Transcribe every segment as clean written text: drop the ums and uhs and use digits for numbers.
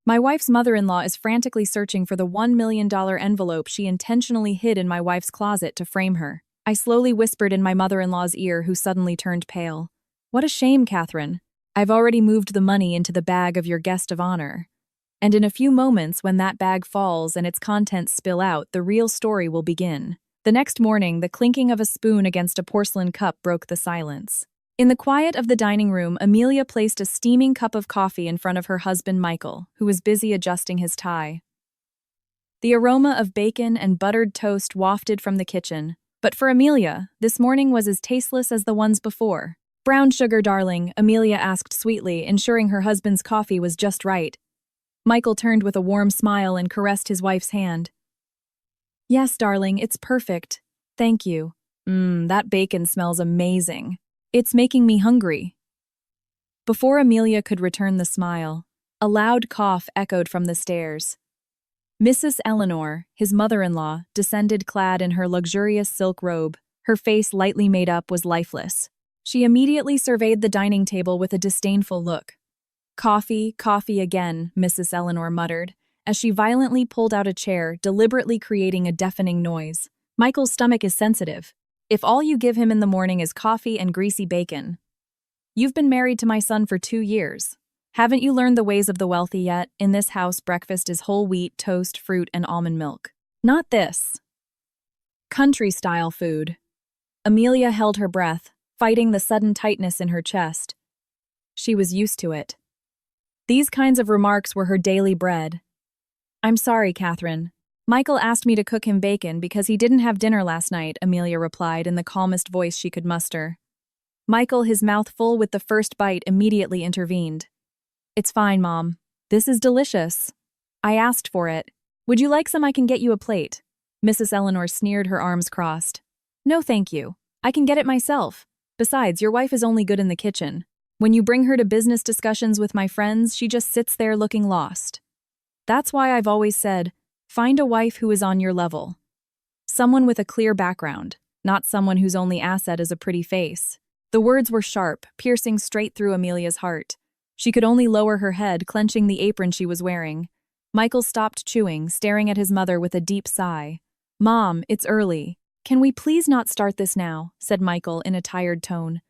My wife's mother-in-law is frantically searching for the $1 million envelope she intentionally hid in my wife's closet to frame her. I slowly whispered in my mother-in-law's ear, who suddenly turned pale. What a shame, Catherine. I've already moved the money into the bag of your guest of honor. And in a few moments, when that bag falls and its contents spill out, the real story will begin. The next morning, the clinking of a spoon against a porcelain cup broke the silence. In the quiet of the dining room, Amelia placed a steaming cup of coffee in front of her husband Michael, who was busy adjusting his tie. The aroma of bacon and buttered toast wafted from the kitchen, but for Amelia, this morning was as tasteless as the ones before. Brown sugar, darling, Amelia asked sweetly, ensuring her husband's coffee was just right. Michael turned with a warm smile and caressed his wife's hand. Yes, darling, it's perfect. Thank you. That bacon smells amazing. It's making me hungry. Before Amelia could return the smile, a loud cough echoed from the stairs. Mrs. Eleanor, his mother-in-law, descended clad in her luxurious silk robe. Her face, lightly made up, was lifeless. She immediately surveyed the dining table with a disdainful look. Coffee, coffee again, Mrs. Eleanor muttered, as she violently pulled out a chair, deliberately creating a deafening noise. Michael's stomach is sensitive. If all you give him in the morning is coffee and greasy bacon. You've been married to my son for 2 years. Haven't you learned the ways of the wealthy yet? In this house, breakfast is whole wheat, toast, fruit, and almond milk. Not this. Country-style food. Amelia held her breath, fighting the sudden tightness in her chest. She was used to it. These kinds of remarks were her daily bread. I'm sorry, Catherine. Michael asked me to cook him bacon because he didn't have dinner last night, Amelia replied in the calmest voice she could muster. Michael, his mouth full with the first bite, immediately intervened. It's fine, Mom. This is delicious. I asked for it. Would you like some? I can get you a plate. Mrs. Eleanor sneered, her arms crossed. No, thank you. I can get it myself. Besides, your wife is only good in the kitchen. When you bring her to business discussions with my friends, she just sits there looking lost. That's why I've always said, find a wife who is on your level. Someone with a clear background, not someone whose only asset is a pretty face. The words were sharp, piercing straight through Amelia's heart. She could only lower her head, clenching the apron she was wearing. Michael stopped chewing, staring at his mother with a deep sigh. Mom, it's early. Can we please not start this now? Said Michael in a tired tone.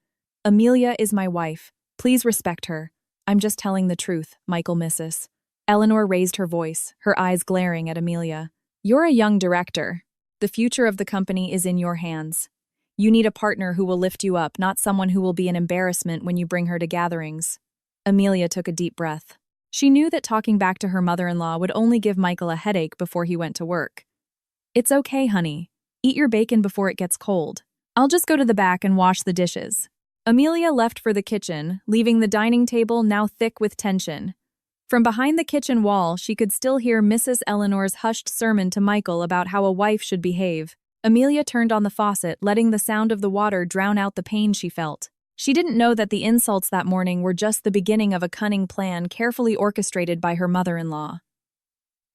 Amelia is my wife. Please respect her. I'm just telling the truth, Michael, Mrs. Eleanor raised her voice, her eyes glaring at Amelia. You're a young director. The future of the company is in your hands. You need a partner who will lift you up, not someone who will be an embarrassment when you bring her to gatherings. Amelia took a deep breath. She knew that talking back to her mother-in-law would only give Michael a headache before he went to work. It's okay, honey. Eat your bacon before it gets cold. I'll just go to the back and wash the dishes. Amelia left for the kitchen, leaving the dining table now thick with tension. From behind the kitchen wall, she could still hear Mrs. Eleanor's hushed sermon to Michael about how a wife should behave. Amelia turned on the faucet, letting the sound of the water drown out the pain she felt. She didn't know that the insults that morning were just the beginning of a cunning plan carefully orchestrated by her mother-in-law.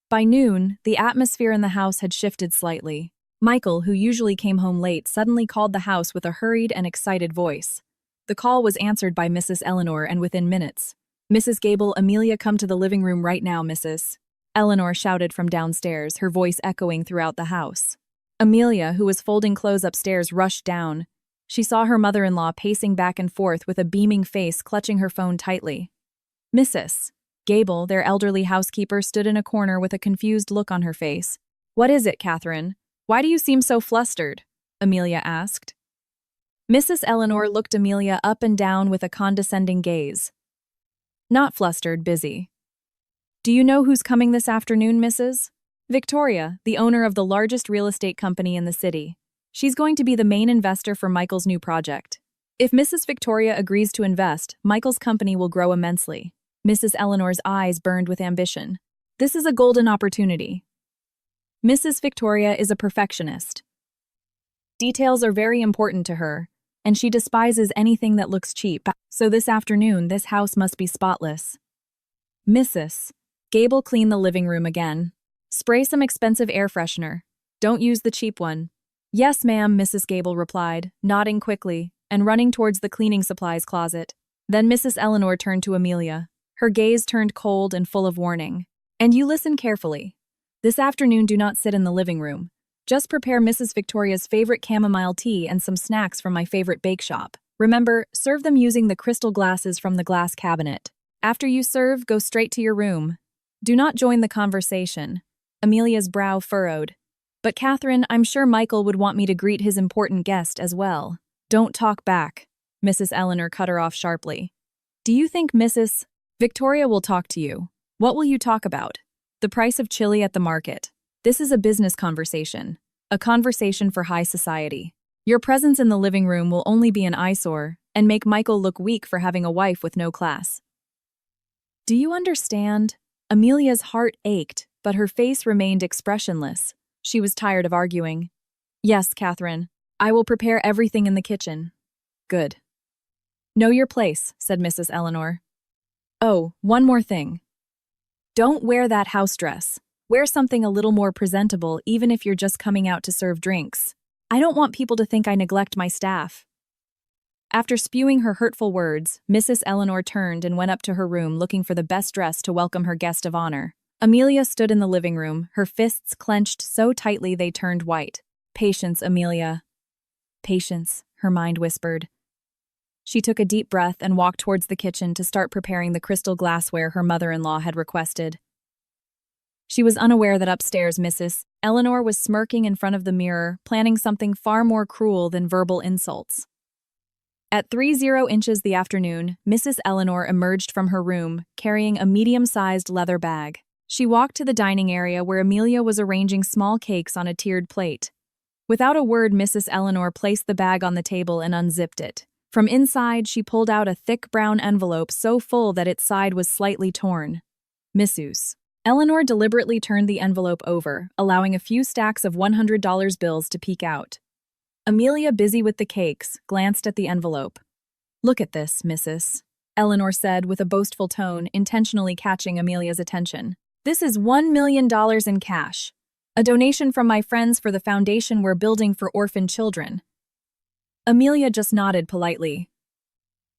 By noon, the atmosphere in the house had shifted slightly. Michael, who usually came home late, suddenly called the house with a hurried and excited voice. The call was answered by Mrs. Eleanor, and within minutes, Mrs. Gable, Amelia, come to the living room right now, Mrs. Eleanor shouted from downstairs, her voice echoing throughout the house. Amelia, who was folding clothes upstairs, rushed down. She saw her mother-in-law pacing back and forth with a beaming face, clutching her phone tightly. Mrs. Gable, their elderly housekeeper, stood in a corner with a confused look on her face. What is it, Catherine? Why do you seem so flustered? Amelia asked. Mrs. Eleanor looked Amelia up and down with a condescending gaze. Not flustered, busy. Do you know who's coming this afternoon, Mrs.? Victoria, the owner of the largest real estate company in the city. She's going to be the main investor for Michael's new project. If Mrs. Victoria agrees to invest, Michael's company will grow immensely. Mrs. Eleanor's eyes burned with ambition. This is a golden opportunity. Mrs. Victoria is a perfectionist. Details are very important to her, and she despises anything that looks cheap. So this afternoon, this house must be spotless. Mrs. Gable, clean the living room again. Spray some expensive air freshener. Don't use the cheap one. Yes, ma'am, Mrs. Gable replied, nodding quickly and running towards the cleaning supplies closet. Then Mrs. Eleanor turned to Amelia. Her gaze turned cold and full of warning. And you listen carefully. This afternoon, do not sit in the living room. Just prepare Mrs. Victoria's favorite chamomile tea and some snacks from my favorite bake shop. Remember, serve them using the crystal glasses from the glass cabinet. After you serve, go straight to your room. Do not join the conversation. Amelia's brow furrowed. But Catherine, I'm sure Michael would want me to greet his important guest as well. Don't talk back. Mrs. Eleanor cut her off sharply. Do you think Mrs. Victoria will talk to you? What will you talk about? The price of chili at the market. This is a business conversation. A conversation for high society. Your presence in the living room will only be an eyesore and make Michael look weak for having a wife with no class. Do you understand? Amelia's heart ached, but her face remained expressionless. She was tired of arguing. Yes, Catherine. I will prepare everything in the kitchen. Good. Know your place, said Mrs. Eleanor. Oh, one more thing. Don't wear that house dress. Wear something a little more presentable, even if you're just coming out to serve drinks. I don't want people to think I neglect my staff. After spewing her hurtful words, Mrs. Eleanor turned and went up to her room looking for the best dress to welcome her guest of honor. Amelia stood in the living room, her fists clenched so tightly they turned white. Patience, Amelia. Patience, her mind whispered. She took a deep breath and walked towards the kitchen to start preparing the crystal glassware her mother-in-law had requested. She was unaware that upstairs Mrs. Eleanor was smirking in front of the mirror, planning something far more cruel than verbal insults. At 30 inches the afternoon, Mrs. Eleanor emerged from her room, carrying a medium-sized leather bag. She walked to the dining area where Amelia was arranging small cakes on a tiered plate. Without a word, Mrs. Eleanor placed the bag on the table and unzipped it. From inside, she pulled out a thick brown envelope so full that its side was slightly torn. Mrs. Eleanor deliberately turned the envelope over, allowing a few stacks of $100 bills to peek out. Amelia, busy with the cakes, glanced at the envelope. Look at this, Mrs. Eleanor said with a boastful tone, intentionally catching Amelia's attention. This is $1 million in cash. A donation from my friends for the foundation we're building for orphan children. Amelia just nodded politely.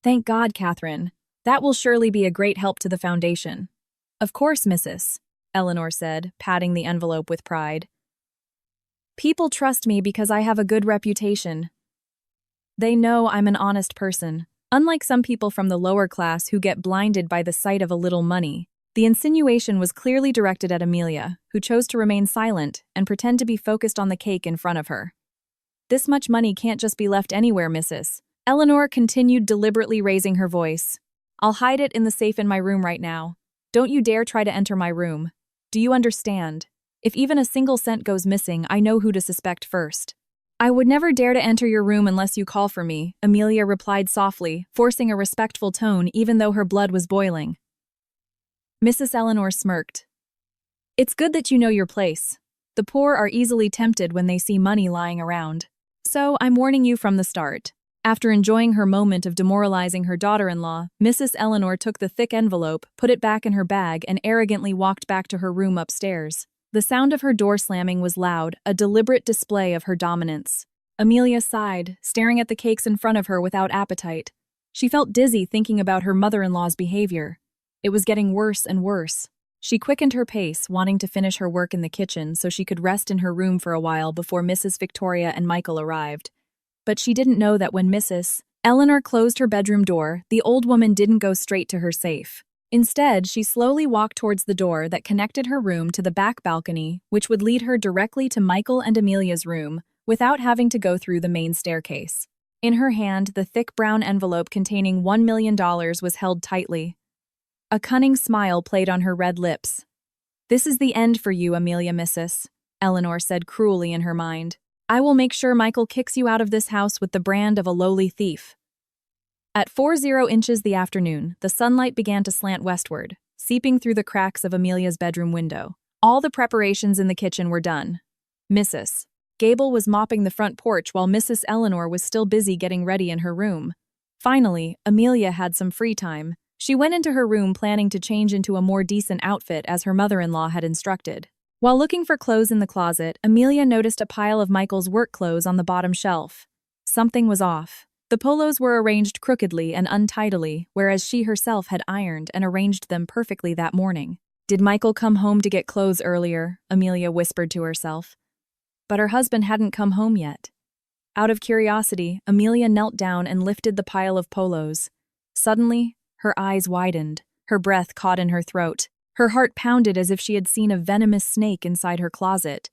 Thank God, Catherine. That will surely be a great help to the foundation. Of course, Mrs. Eleanor said, patting the envelope with pride. People trust me because I have a good reputation. They know I'm an honest person, unlike some people from the lower class who get blinded by the sight of a little money. The insinuation was clearly directed at Amelia, who chose to remain silent and pretend to be focused on the cake in front of her. This much money can't just be left anywhere, Mrs. Eleanor continued, deliberately raising her voice. I'll hide it in the safe in my room right now. Don't you dare try to enter my room. Do you understand? If even a single cent goes missing, I know who to suspect first. I would never dare to enter your room unless you call for me, Amelia replied softly, forcing a respectful tone even though her blood was boiling. Mrs. Eleanor smirked. It's good that you know your place. The poor are easily tempted when they see money lying around. So, I'm warning you from the start. After enjoying her moment of demoralizing her daughter-in-law, Mrs. Eleanor took the thick envelope, put it back in her bag, and arrogantly walked back to her room upstairs. The sound of her door slamming was loud, a deliberate display of her dominance. Amelia sighed, staring at the cakes in front of her without appetite. She felt dizzy thinking about her mother-in-law's behavior. It was getting worse and worse. She quickened her pace, wanting to finish her work in the kitchen so she could rest in her room for a while before Mrs. Victoria and Michael arrived. But she didn't know that when Mrs. Eleanor closed her bedroom door, the old woman didn't go straight to her safe. Instead, she slowly walked towards the door that connected her room to the back balcony, which would lead her directly to Michael and Amelia's room, without having to go through the main staircase. In her hand, the thick brown envelope containing $1 million was held tightly. A cunning smile played on her red lips. This is the end for you, Amelia, Mrs. Eleanor said cruelly in her mind. I will make sure Michael kicks you out of this house with the brand of a lowly thief. At 40 inches the afternoon, the sunlight began to slant westward, seeping through the cracks of Amelia's bedroom window. All the preparations in the kitchen were done. Mrs. Gable was mopping the front porch while Mrs. Eleanor was still busy getting ready in her room. Finally, Amelia had some free time. She went into her room planning to change into a more decent outfit as her mother-in-law had instructed. While looking for clothes in the closet, Amelia noticed a pile of Michael's work clothes on the bottom shelf. Something was off. The polos were arranged crookedly and untidily, whereas she herself had ironed and arranged them perfectly that morning. Did Michael come home to get clothes earlier? Amelia whispered to herself. But her husband hadn't come home yet. Out of curiosity, Amelia knelt down and lifted the pile of polos. Suddenly, her eyes widened, her breath caught in her throat. Her heart pounded as if she had seen a venomous snake inside her closet.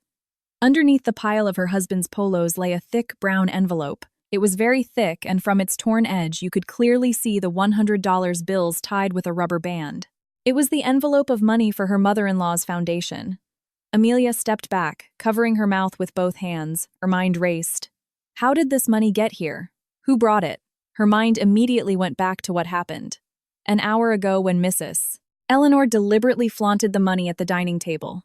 Underneath the pile of her husband's polos lay a thick brown envelope. It was very thick, and from its torn edge you could clearly see the $100 bills tied with a rubber band. It was the envelope of money for her mother-in-law's foundation. Amelia stepped back, covering her mouth with both hands. Her mind raced. How did this money get here? Who brought it? Her mind immediately went back to what happened. An hour ago when Mrs. Eleanor deliberately flaunted the money at the dining table.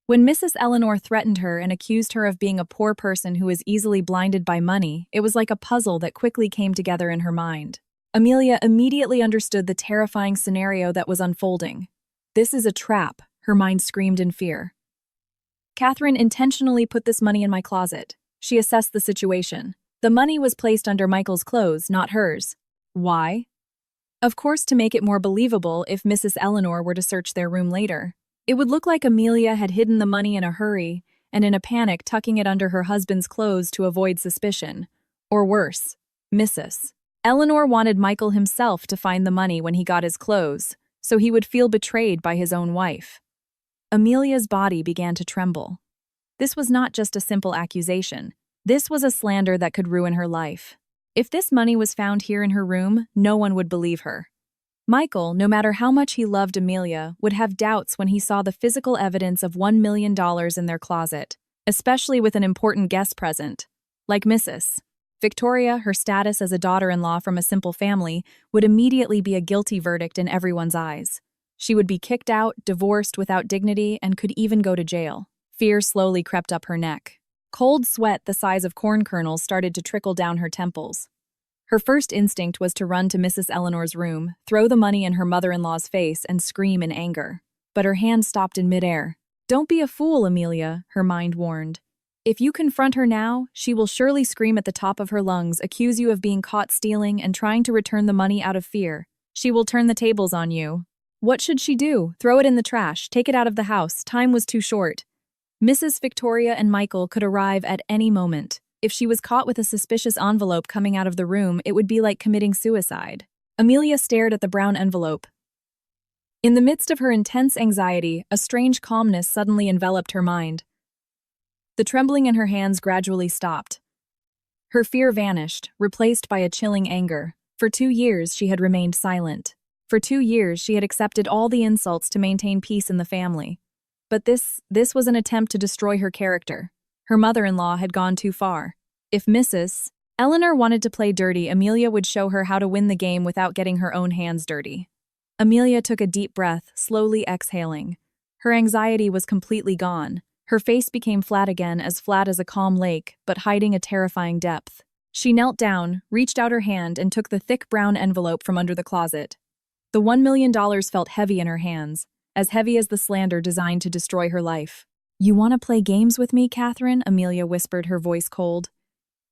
When Mrs. Eleanor threatened her and accused her of being a poor person who is easily blinded by money, it was like a puzzle that quickly came together in her mind. Amelia immediately understood the terrifying scenario that was unfolding. This is a trap, her mind screamed in fear. Catherine intentionally put this money in my closet. She assessed the situation. The money was placed under Michael's clothes, not hers. Why? Of course, to make it more believable if Mrs. Eleanor were to search their room later. It would look like Amelia had hidden the money in a hurry and in a panic tucking it under her husband's clothes to avoid suspicion. Or worse, Mrs. Eleanor wanted Michael himself to find the money when he got his clothes, so he would feel betrayed by his own wife. Amelia's body began to tremble. This was not just a simple accusation. This was a slander that could ruin her life. If this money was found here in her room, no one would believe her. Michael, no matter how much he loved Amelia, would have doubts when he saw the physical evidence of $1 million in their closet, especially with an important guest present. Like Mrs. Victoria, her status as a daughter-in-law from a simple family would immediately be a guilty verdict in everyone's eyes. She would be kicked out, divorced without dignity, and could even go to jail. Fear slowly crept up her neck. Cold sweat the size of corn kernels started to trickle down her temples. Her first instinct was to run to Mrs. Eleanor's room, throw the money in her mother-in-law's face, and scream in anger. But her hand stopped in midair. "Don't be a fool, Amelia," her mind warned. "If you confront her now, she will surely scream at the top of her lungs, accuse you of being caught stealing and trying to return the money out of fear. She will turn the tables on you." What should she do? Throw it in the trash, take it out of the house. Time was too short. Mrs. Victoria and Michael could arrive at any moment. If she was caught with a suspicious envelope coming out of the room, it would be like committing suicide. Amelia stared at the brown envelope. In the midst of her intense anxiety, a strange calmness suddenly enveloped her mind. The trembling in her hands gradually stopped. Her fear vanished, replaced by a chilling anger. For 2 years, she had remained silent. For 2 years, she had accepted all the insults to maintain peace in the family. But this was an attempt to destroy her character. Her mother-in-law had gone too far. If Mrs. Eleanor wanted to play dirty, Amelia would show her how to win the game without getting her own hands dirty. Amelia took a deep breath, slowly exhaling. Her anxiety was completely gone. Her face became flat again, as flat as a calm lake, but hiding a terrifying depth. She knelt down, reached out her hand, and took the thick brown envelope from under the closet. The $1 million felt heavy in her hands, as heavy as the slander designed to destroy her life. "You want to play games with me, Catherine?" Amelia whispered, her voice cold.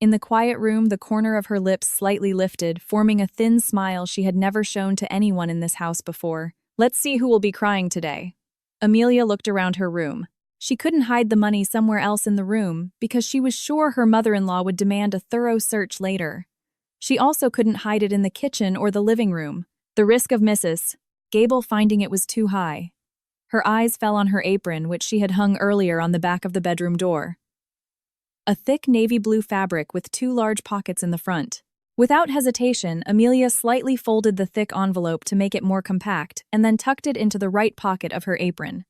In the quiet room, the corner of her lips slightly lifted, forming a thin smile she had never shown to anyone in this house before. "Let's see who will be crying today." Amelia looked around her room. She couldn't hide the money somewhere else in the room because she was sure her mother-in-law would demand a thorough search later. She also couldn't hide it in the kitchen or the living room. The risk of Mrs. Gable finding it was too high. Her eyes fell on her apron, which she had hung earlier on the back of the bedroom door. A thick navy blue fabric with 2 large pockets in the front. Without hesitation, Amelia slightly folded the thick envelope to make it more compact and then tucked it into the right pocket of her apron.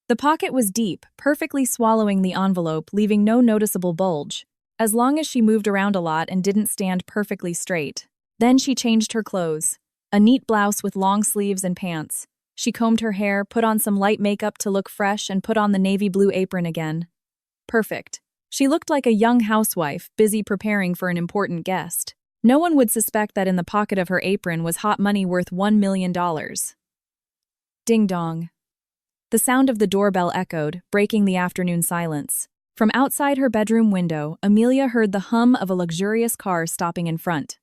The pocket was deep, perfectly swallowing the envelope, leaving no noticeable bulge, as long as she moved around a lot and didn't stand perfectly straight. Then she changed her clothes. A neat blouse with long sleeves and pants. She combed her hair, put on some light makeup to look fresh, and put on the navy blue apron again. Perfect. She looked like a young housewife, busy preparing for an important guest. No one would suspect that in the pocket of her apron was hot money worth $1 million. Ding dong. The sound of the doorbell echoed, breaking the afternoon silence. From outside her bedroom window, Amelia heard the hum of a luxurious car stopping in front.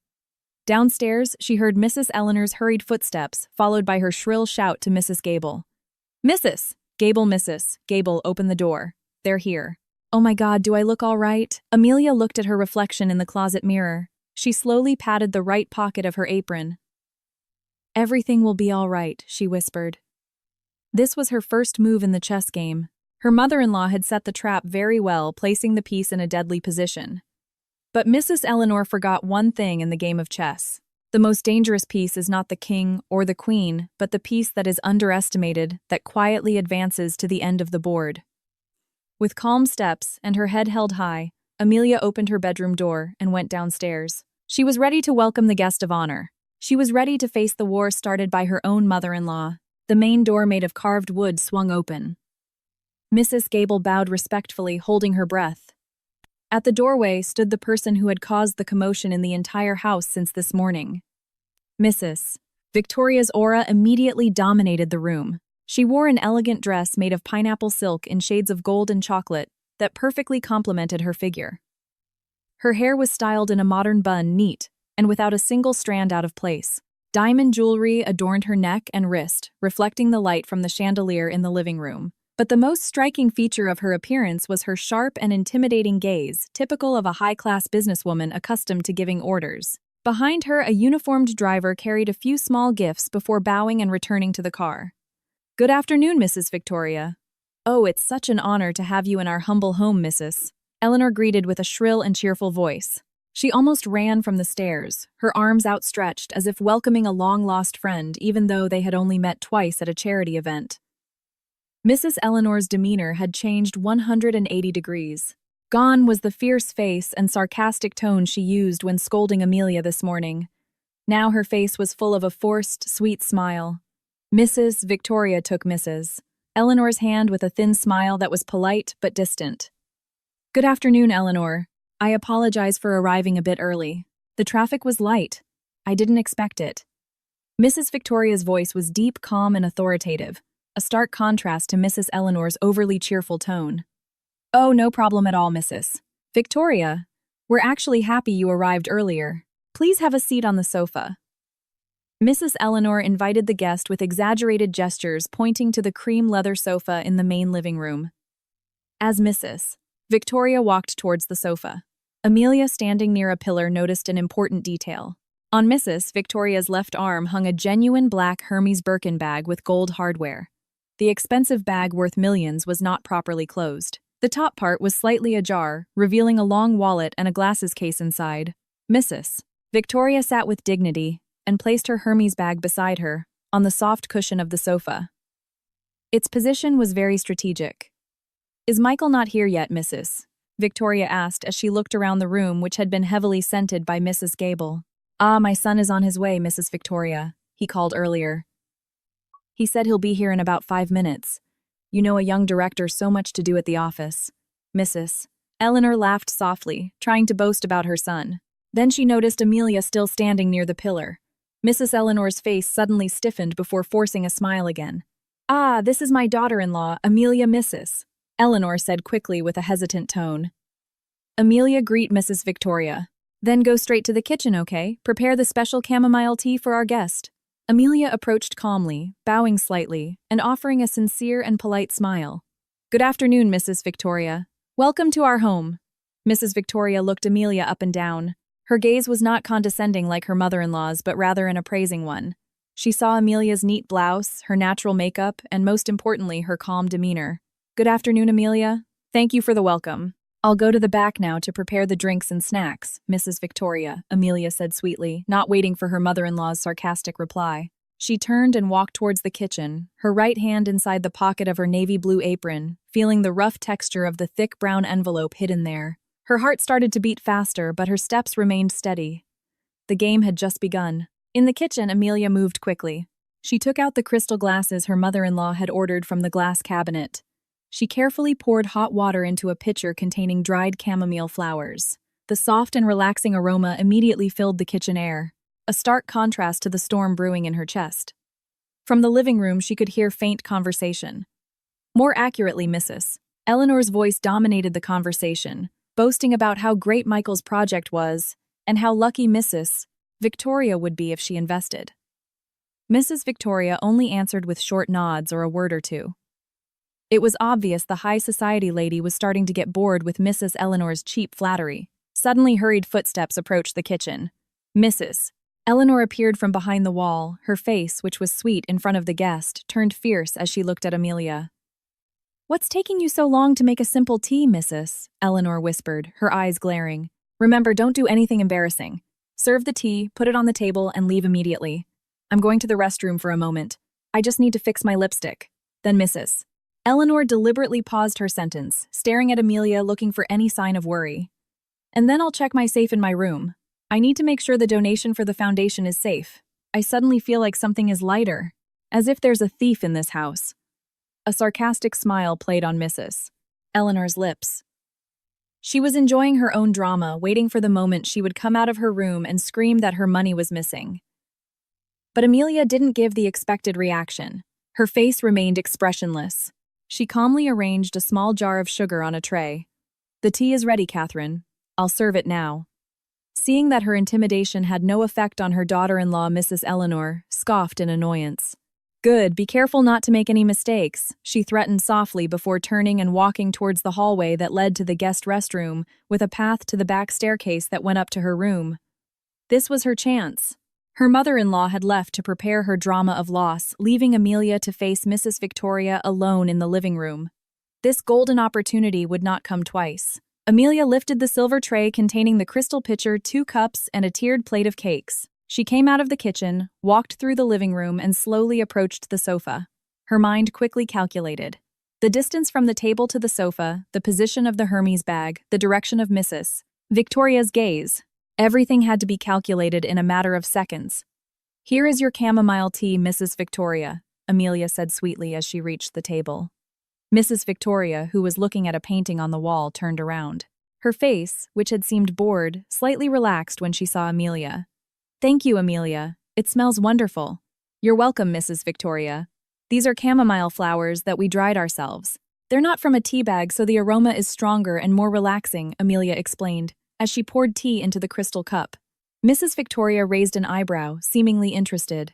Downstairs, she heard Mrs. Eleanor's hurried footsteps, followed by her shrill shout to Mrs. Gable. Mrs. Gable, open the door. They're here. Oh my God, do I look all right? Amelia looked at her reflection in the closet mirror. She slowly patted the right pocket of her apron. Everything will be all right, she whispered. This was her first move in the chess game. Her mother-in-law had set the trap very well, placing the piece in a deadly position. But Mrs. Eleanor forgot one thing in the game of chess. The most dangerous piece is not the king or the queen, but the piece that is underestimated, that quietly advances to the end of the board. With calm steps and her head held high, Amelia opened her bedroom door and went downstairs. She was ready to welcome the guest of honor. She was ready to face the war started by her own mother-in-law. The main door made of carved wood swung open. Mrs. Gable bowed respectfully, holding her breath. At the doorway stood the person who had caused the commotion in the entire house since this morning. Mrs. Victoria's aura immediately dominated the room. She wore an elegant dress made of pineapple silk in shades of gold and chocolate that perfectly complemented her figure. Her hair was styled in a modern bun, neat, and without a single strand out of place. Diamond jewelry adorned her neck and wrist, reflecting the light from the chandelier in the living room. But the most striking feature of her appearance was her sharp and intimidating gaze, typical of a high-class businesswoman accustomed to giving orders. Behind her, a uniformed driver carried a few small gifts before bowing and returning to the car. Good afternoon, Mrs. Victoria. Oh, it's such an honor to have you in our humble home, Mrs. Eleanor greeted with a shrill and cheerful voice. She almost ran from the stairs, her arms outstretched as if welcoming a long-lost friend, even though they had only met twice at a charity event. Mrs. Eleanor's demeanor had changed 180 degrees. Gone was the fierce face and sarcastic tone she used when scolding Amelia this morning. Now her face was full of a forced, sweet smile. Mrs. Victoria took Mrs. Eleanor's hand with a thin smile that was polite but distant. Good afternoon, Eleanor. I apologize for arriving a bit early. The traffic was light. I didn't expect it. Mrs. Victoria's voice was deep, calm, and authoritative, a stark contrast to Mrs. Eleanor's overly cheerful tone. Oh, no problem at all, Mrs. Victoria. We're actually happy you arrived earlier. Please have a seat on the sofa. Mrs. Eleanor invited the guest with exaggerated gestures, pointing to the cream leather sofa in the main living room. As Mrs. Victoria walked towards the sofa, Amelia, standing near a pillar, noticed an important detail. On Mrs. Victoria's left arm hung a genuine black Hermes Birkin bag with gold hardware. The expensive bag, worth millions, was not properly closed. The top part was slightly ajar, revealing a long wallet and a glasses case inside. Mrs. Victoria sat with dignity and placed her Hermes bag beside her, on the soft cushion of the sofa. Its position was very strategic. Is Michael not here yet, Mrs. Victoria asked as she looked around the room, which had been heavily scented by Mrs. Gable. Ah, my son is on his way, Mrs. Victoria, he called earlier. He said he'll be here in about 5 minutes. You know, a young director, so much to do at the office. Mrs. Eleanor laughed softly, trying to boast about her son. Then she noticed Amelia still standing near the pillar. Mrs. Eleanor's face suddenly stiffened before forcing a smile again. Ah, this is my daughter-in-law, Amelia, Mrs. Eleanor said quickly with a hesitant tone. Amelia, greet Mrs. Victoria. Then go straight to the kitchen, okay? Prepare the special chamomile tea for our guest. Amelia approached calmly, bowing slightly, and offering a sincere and polite smile. Good afternoon, Mrs. Victoria. Welcome to our home. Mrs. Victoria looked Amelia up and down. Her gaze was not condescending like her mother-in-law's, but rather an appraising one. She saw Amelia's neat blouse, her natural makeup, and most importantly, her calm demeanor. Good afternoon, Amelia. Thank you for the welcome. I'll go to the back now to prepare the drinks and snacks, Mrs. Victoria, Amelia said sweetly, not waiting for her mother-in-law's sarcastic reply. She turned and walked towards the kitchen, her right hand inside the pocket of her navy blue apron, feeling the rough texture of the thick brown envelope hidden there. Her heart started to beat faster, but her steps remained steady. The game had just begun. In the kitchen, Amelia moved quickly. She took out the crystal glasses her mother-in-law had ordered from the glass cabinet. She carefully poured hot water into a pitcher containing dried chamomile flowers. The soft and relaxing aroma immediately filled the kitchen air, a stark contrast to the storm brewing in her chest. From the living room, she could hear faint conversation. More accurately, Mrs. Eleanor's voice dominated the conversation, boasting about how great Michael's project was and how lucky Mrs. Victoria would be if she invested. Mrs. Victoria only answered with short nods or a word or two. It was obvious the high society lady was starting to get bored with Mrs. Eleanor's cheap flattery. Suddenly hurried footsteps approached the kitchen. Mrs. Eleanor appeared from behind the wall, her face, which was sweet in front of the guest, turned fierce as she looked at Amelia. "What's taking you so long to make a simple tea, Mrs.?" Eleanor whispered, her eyes glaring. "Remember, don't do anything embarrassing. Serve the tea, put it on the table, and leave immediately. I'm going to the restroom for a moment. I just need to fix my lipstick." Then Mrs. Eleanor deliberately paused her sentence, staring at Amelia looking for any sign of worry. "And then I'll check my safe in my room. I need to make sure the donation for the foundation is safe. I suddenly feel like something is lighter. As if there's a thief in this house." A sarcastic smile played on Mrs. Eleanor's lips. She was enjoying her own drama, waiting for the moment she would come out of her room and scream that her money was missing. But Amelia didn't give the expected reaction. Her face remained expressionless. She calmly arranged a small jar of sugar on a tray. "The tea is ready, Catherine. I'll serve it now." Seeing that her intimidation had no effect on her daughter-in-law, Mrs. Eleanor scoffed in annoyance. "Good, be careful not to make any mistakes," she threatened softly before turning and walking towards the hallway that led to the guest restroom, with a path to the back staircase that went up to her room. This was her chance. Her mother-in-law had left to prepare her drama of loss, leaving Amelia to face Mrs. Victoria alone in the living room. This golden opportunity would not come twice. Amelia lifted the silver tray containing the crystal pitcher, 2 cups, and a tiered plate of cakes. She came out of the kitchen, walked through the living room, and slowly approached the sofa. Her mind quickly calculated the distance from the table to the sofa, the position of the Hermes bag, the direction of Mrs. Victoria's gaze. Everything had to be calculated in a matter of seconds. "Here is your chamomile tea, Mrs. Victoria," Amelia said sweetly as she reached the table. Mrs. Victoria, who was looking at a painting on the wall, turned around. Her face, which had seemed bored, slightly relaxed when she saw Amelia. "Thank you, Amelia. It smells wonderful." "You're welcome, Mrs. Victoria. These are chamomile flowers that we dried ourselves. They're not from a tea bag, so the aroma is stronger and more relaxing," Amelia explained, as she poured tea into the crystal cup. Mrs. Victoria raised an eyebrow, seemingly interested.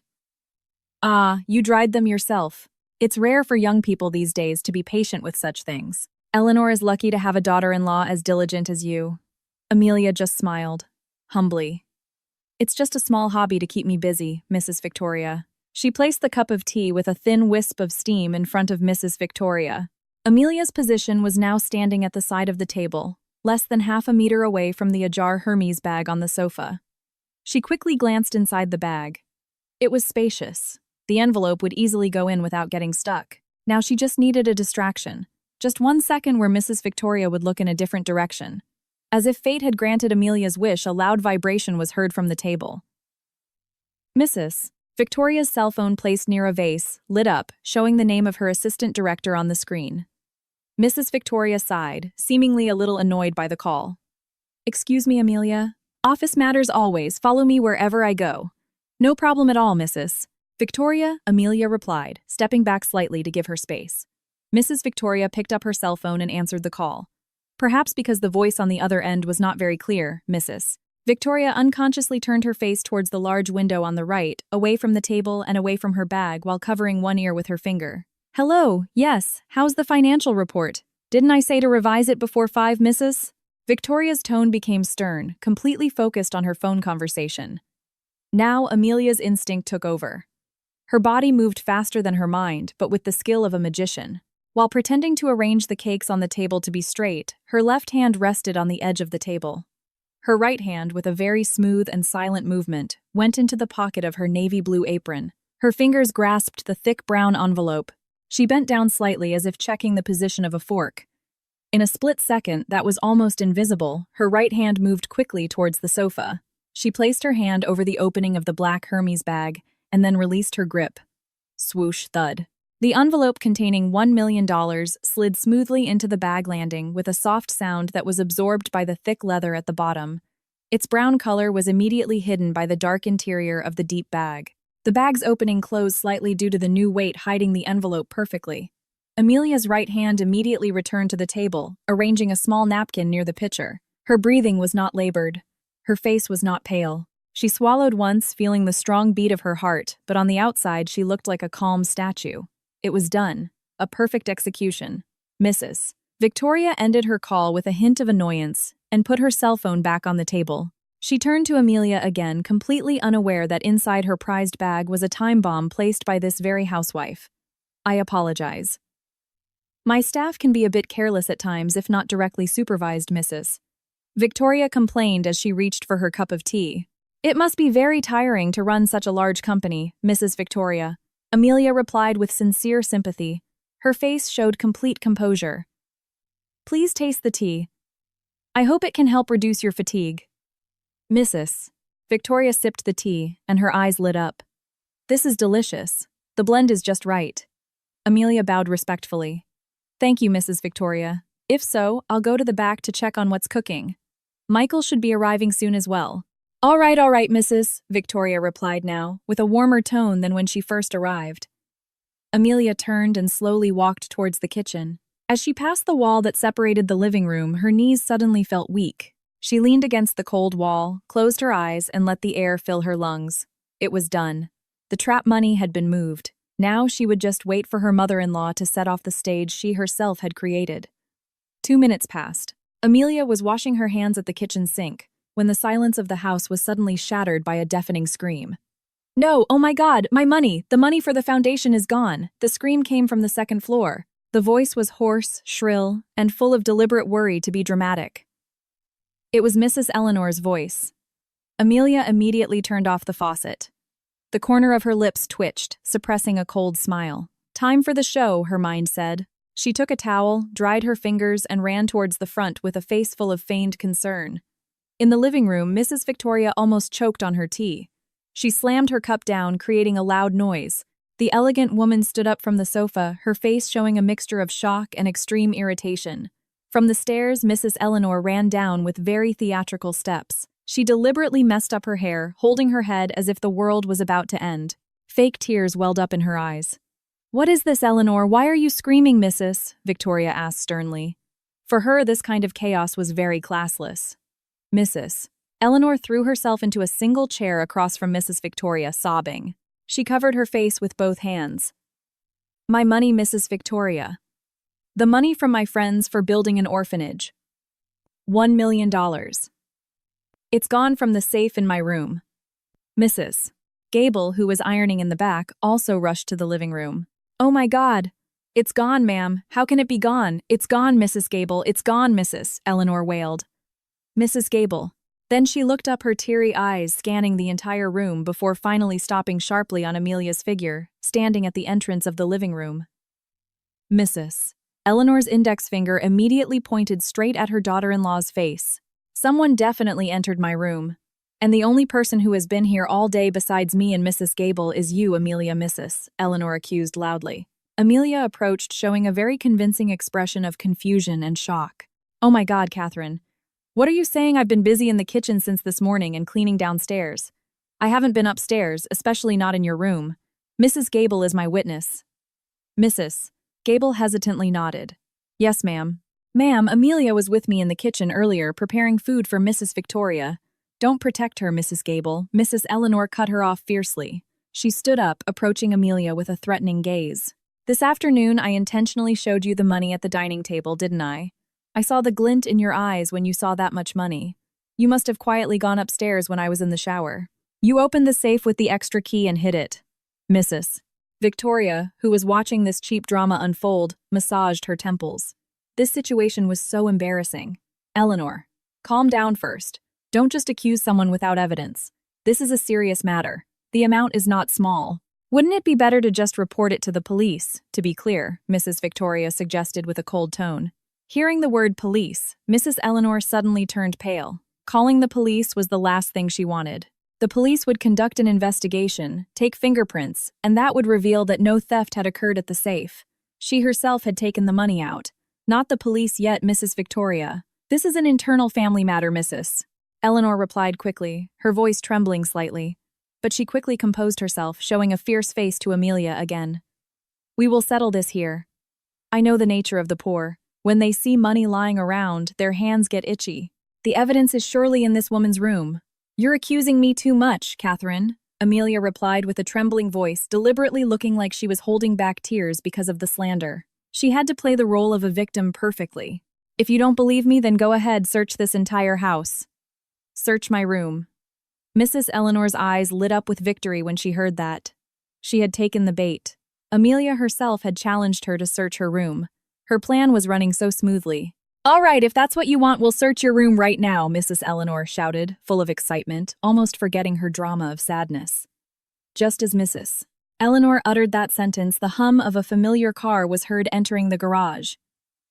"Ah, you dried them yourself. It's rare for young people these days to be patient with such things. Eleanor is lucky to have a daughter-in-law as diligent as you." Amelia just smiled, humbly. "It's just a small hobby to keep me busy, Mrs. Victoria." She placed the cup of tea with a thin wisp of steam in front of Mrs. Victoria. Amelia's position was now standing at the side of the table, less than half a meter away from the ajar Hermes bag on the sofa. She quickly glanced inside the bag. It was spacious. The envelope would easily go in without getting stuck. Now she just needed a distraction. Just 1 second where Mrs. Victoria would look in a different direction. As if fate had granted Amelia's wish, a loud vibration was heard from the table. Mrs. Victoria's cell phone, placed near a vase, lit up, showing the name of her assistant director on the screen. Mrs. Victoria sighed, seemingly a little annoyed by the call. "Excuse me, Amelia. Office matters always. Follow me wherever I go." "No problem at all, Mrs. Victoria," Amelia replied, stepping back slightly to give her space. Mrs. Victoria picked up her cell phone and answered the call. Perhaps because the voice on the other end was not very clear, Mrs. Victoria unconsciously turned her face towards the large window on the right, away from the table and away from her bag while covering one ear with her finger. "Hello, yes, how's the financial report? Didn't I say to revise it before 5, Mrs.?" Victoria's tone became stern, completely focused on her phone conversation. Now Amelia's instinct took over. Her body moved faster than her mind, but with the skill of a magician. While pretending to arrange the cakes on the table to be straight, her left hand rested on the edge of the table. Her right hand, with a very smooth and silent movement, went into the pocket of her navy blue apron. Her fingers grasped the thick brown envelope. She bent down slightly as if checking the position of a fork. In a split second that was almost invisible, her right hand moved quickly towards the sofa. She placed her hand over the opening of the black Hermes bag and then released her grip. Swoosh, thud. The envelope containing $1 million slid smoothly into the bag, landing with a soft sound that was absorbed by the thick leather at the bottom. Its brown color was immediately hidden by the dark interior of the deep bag. The bag's opening closed slightly due to the new weight hiding the envelope perfectly. Amelia's right hand immediately returned to the table, arranging a small napkin near the pitcher. Her breathing was not labored. Her face was not pale. She swallowed once, feeling the strong beat of her heart, but on the outside she looked like a calm statue. It was done. A perfect execution. Mrs. Victoria ended her call with a hint of annoyance and put her cell phone back on the table. She turned to Amelia again, completely unaware that inside her prized bag was a time bomb placed by this very housewife. I apologize. My staff can be a bit careless at times if not directly supervised, Mrs. Victoria complained as she reached for her cup of tea. It must be very tiring to run such a large company, Mrs. Victoria. Amelia replied with sincere sympathy. Her face showed complete composure. Please taste the tea. I hope it can help reduce your fatigue. Mrs. Victoria sipped the tea, and her eyes lit up. This is delicious. The blend is just right. Amelia bowed respectfully. Thank you, Mrs. Victoria. If so, I'll go to the back to check on what's cooking. Michael should be arriving soon as well. All right, Mrs. Victoria replied now, with a warmer tone than when she first arrived. Amelia turned and slowly walked towards the kitchen. As she passed the wall that separated the living room, her knees suddenly felt weak. She leaned against the cold wall, closed her eyes, and let the air fill her lungs. It was done. The trap money had been moved. Now she would just wait for her mother-in-law to set off the stage she herself had created. 2 minutes passed. Amelia was washing her hands at the kitchen sink when the silence of the house was suddenly shattered by a deafening scream. No, oh my God, my money! The money for the foundation is gone! The scream came from the second floor. The voice was hoarse, shrill, and full of deliberate worry to be dramatic. It was Mrs. Eleanor's voice. Amelia immediately turned off the faucet. The corner of her lips twitched, suppressing a cold smile. Time for the show, her mind said. She took a towel, dried her fingers, and ran towards the front with a face full of feigned concern. In the living room, Mrs. Victoria almost choked on her tea. She slammed her cup down, creating a loud noise. The elegant woman stood up from the sofa, her face showing a mixture of shock and extreme irritation. From the stairs, Mrs. Eleanor ran down with very theatrical steps. She deliberately messed up her hair, holding her head as if the world was about to end. Fake tears welled up in her eyes. What is this, Eleanor? Why are you screaming, Mrs.? Victoria asked sternly. For her, this kind of chaos was very classless. Mrs. Eleanor threw herself into a single chair across from Mrs. Victoria, sobbing. She covered her face with both hands. My money, Mrs. Victoria. The money from my friends for building an orphanage. $1 million. It's gone from the safe in my room. Mrs. Gable, who was ironing in the back, also rushed to the living room. Oh my God! It's gone, ma'am. How can it be gone? It's gone, Mrs. Gable. It's gone, Mrs. Eleanor wailed. Mrs. Gable. Then she looked up, her teary eyes scanning the entire room before finally stopping sharply on Amelia's figure, standing at the entrance of the living room. Mrs. Eleanor's index finger immediately pointed straight at her daughter-in-law's face. Someone definitely entered my room. And the only person who has been here all day besides me and Mrs. Gable is you, Amelia, Mrs. Eleanor accused loudly. Amelia approached, showing a very convincing expression of confusion and shock. Oh my God, Catherine. What are you saying? I've been busy in the kitchen since this morning and cleaning downstairs. I haven't been upstairs, especially not in your room. Mrs. Gable is my witness. Mrs. Gable hesitantly nodded. Yes, ma'am. Ma'am, Amelia was with me in the kitchen earlier preparing food for Mrs. Victoria. Don't protect her, Mrs. Gable. Mrs. Eleanor cut her off fiercely. She stood up, approaching Amelia with a threatening gaze. This afternoon, I intentionally showed you the money at the dining table, didn't I? I saw the glint in your eyes when you saw that much money. You must have quietly gone upstairs when I was in the shower. You opened the safe with the extra key and hid it. Mrs. Victoria, who was watching this cheap drama unfold, massaged her temples. This situation was so embarrassing. Eleanor, calm down first. Don't just accuse someone without evidence. This is a serious matter. The amount is not small. Wouldn't it be better to just report it to the police, to be clear, Mrs. Victoria suggested with a cold tone. Hearing the word police, Mrs. Eleanor suddenly turned pale. Calling the police was the last thing she wanted. The police would conduct an investigation, take fingerprints, and that would reveal that no theft had occurred at the safe. She herself had taken the money out. Not the police yet, Mrs. Victoria. This is an internal family matter, Mrs. Eleanor replied quickly, her voice trembling slightly. But she quickly composed herself, showing a fierce face to Amelia again. We will settle this here. I know the nature of the poor. When they see money lying around, their hands get itchy. The evidence is surely in this woman's room. You're accusing me too much, Catherine, Amelia replied with a trembling voice, deliberately looking like she was holding back tears because of the slander. She had to play the role of a victim perfectly. If you don't believe me, then go ahead, search this entire house. Search my room. Mrs. Eleanor's eyes lit up with victory when she heard that. She had taken the bait. Amelia herself had challenged her to search her room. Her plan was running so smoothly. All right, if that's what you want, we'll search your room right now, Mrs. Eleanor shouted, full of excitement, almost forgetting her drama of sadness. Just as Mrs. Eleanor uttered that sentence, the hum of a familiar car was heard entering the garage.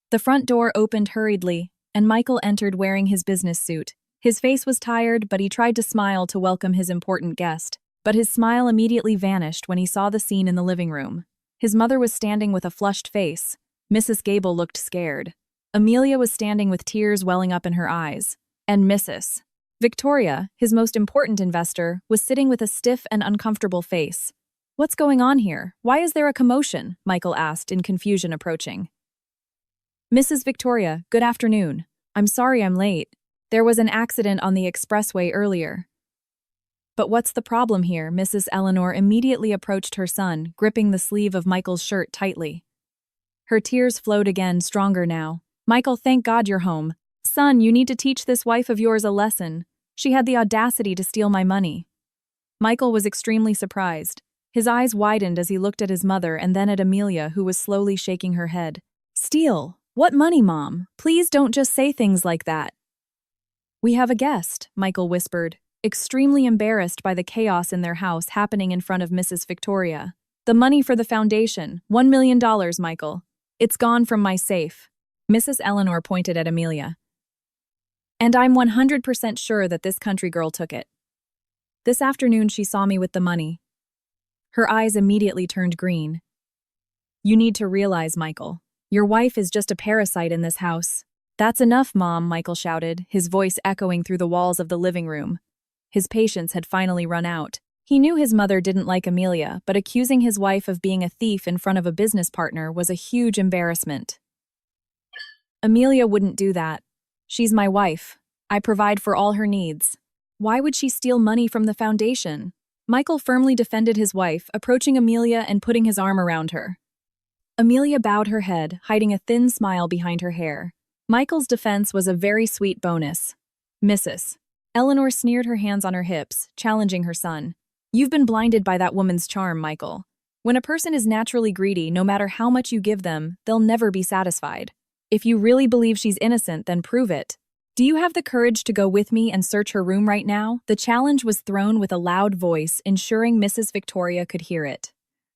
The front door opened hurriedly, and Michael entered wearing his business suit. His face was tired, but he tried to smile to welcome his important guest. But his smile immediately vanished when he saw the scene in the living room. His mother was standing with a flushed face. Mrs. Gable looked scared. Amelia was standing with tears welling up in her eyes. And Mrs. Victoria, his most important investor, was sitting with a stiff and uncomfortable face. What's going on here? Why is there a commotion? Michael asked in confusion approaching. Mrs. Victoria, good afternoon. I'm sorry I'm late. There was an accident on the expressway earlier. But what's the problem here? Mrs. Eleanor immediately approached her son, gripping the sleeve of Michael's shirt tightly. Her tears flowed again, stronger now. Michael, thank God you're home. Son, you need to teach this wife of yours a lesson. She had the audacity to steal my money. Michael was extremely surprised. His eyes widened as he looked at his mother and then at Amelia, who was slowly shaking her head. Steal? What money, Mom? Please don't just say things like that. We have a guest, Michael whispered, extremely embarrassed by the chaos in their house happening in front of Mrs. Victoria. The money for the foundation, $1 million, Michael. It's gone from my safe. Mrs. Eleanor pointed at Amelia. And I'm 100% sure that this country girl took it. This afternoon she saw me with the money. Her eyes immediately turned green. You need to realize, Michael, your wife is just a parasite in this house. That's enough, Mom, Michael shouted, his voice echoing through the walls of the living room. His patience had finally run out. He knew his mother didn't like Amelia, but accusing his wife of being a thief in front of a business partner was a huge embarrassment. Amelia wouldn't do that. She's my wife. I provide for all her needs. Why would she steal money from the foundation? Michael firmly defended his wife, approaching Amelia and putting his arm around her. Amelia bowed her head, hiding a thin smile behind her hair. Michael's defense was a very sweet bonus. Mrs. Eleanor sneered, her hands on her hips, challenging her son. You've been blinded by that woman's charm, Michael. When a person is naturally greedy, no matter how much you give them, they'll never be satisfied. If you really believe she's innocent, then prove it. Do you have the courage to go with me and search her room right now? The challenge was thrown with a loud voice, ensuring Mrs. Victoria could hear it.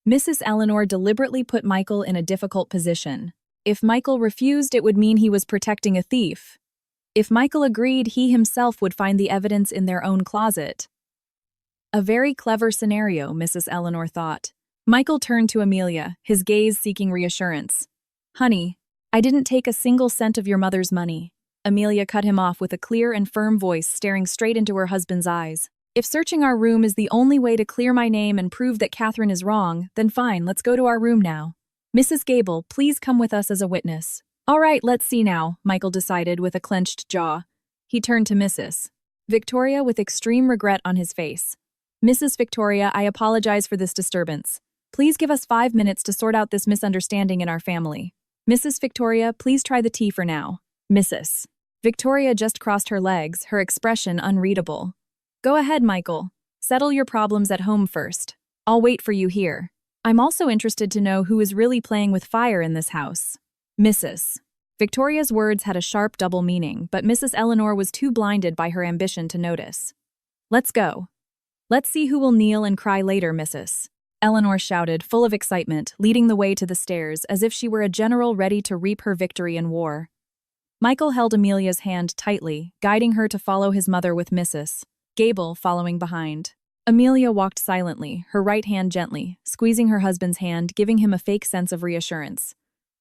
Mrs. Eleanor deliberately put Michael in a difficult position. If Michael refused, it would mean he was protecting a thief. If Michael agreed, he himself would find the evidence in their own closet. A very clever scenario, Mrs. Eleanor thought. Michael turned to Amelia, his gaze seeking reassurance. Honey, I didn't take a single cent of your mother's money. Amelia cut him off with a clear and firm voice, staring straight into her husband's eyes. If searching our room is the only way to clear my name and prove that Catherine is wrong, then fine, let's go to our room now. Mrs. Gable, please come with us as a witness. All right, let's see now, Michael decided with a clenched jaw. He turned to Mrs. Victoria with extreme regret on his face. Mrs. Victoria, I apologize for this disturbance. Please give us 5 minutes to sort out this misunderstanding in our family. Mrs. Victoria, please try the tea for now. Mrs. Victoria just crossed her legs, her expression unreadable. Go ahead, Michael. Settle your problems at home first. I'll wait for you here. I'm also interested to know who is really playing with fire in this house. Mrs. Victoria's words had a sharp double meaning, but Mrs. Eleanor was too blinded by her ambition to notice. Let's go. Let's see who will kneel and cry later, Mrs. Eleanor shouted, full of excitement, leading the way to the stairs as if she were a general ready to reap her victory in war. Michael held Amelia's hand tightly, guiding her to follow his mother with Mrs. Gable following behind. Amelia walked silently, her right hand gently, squeezing her husband's hand, giving him a fake sense of reassurance.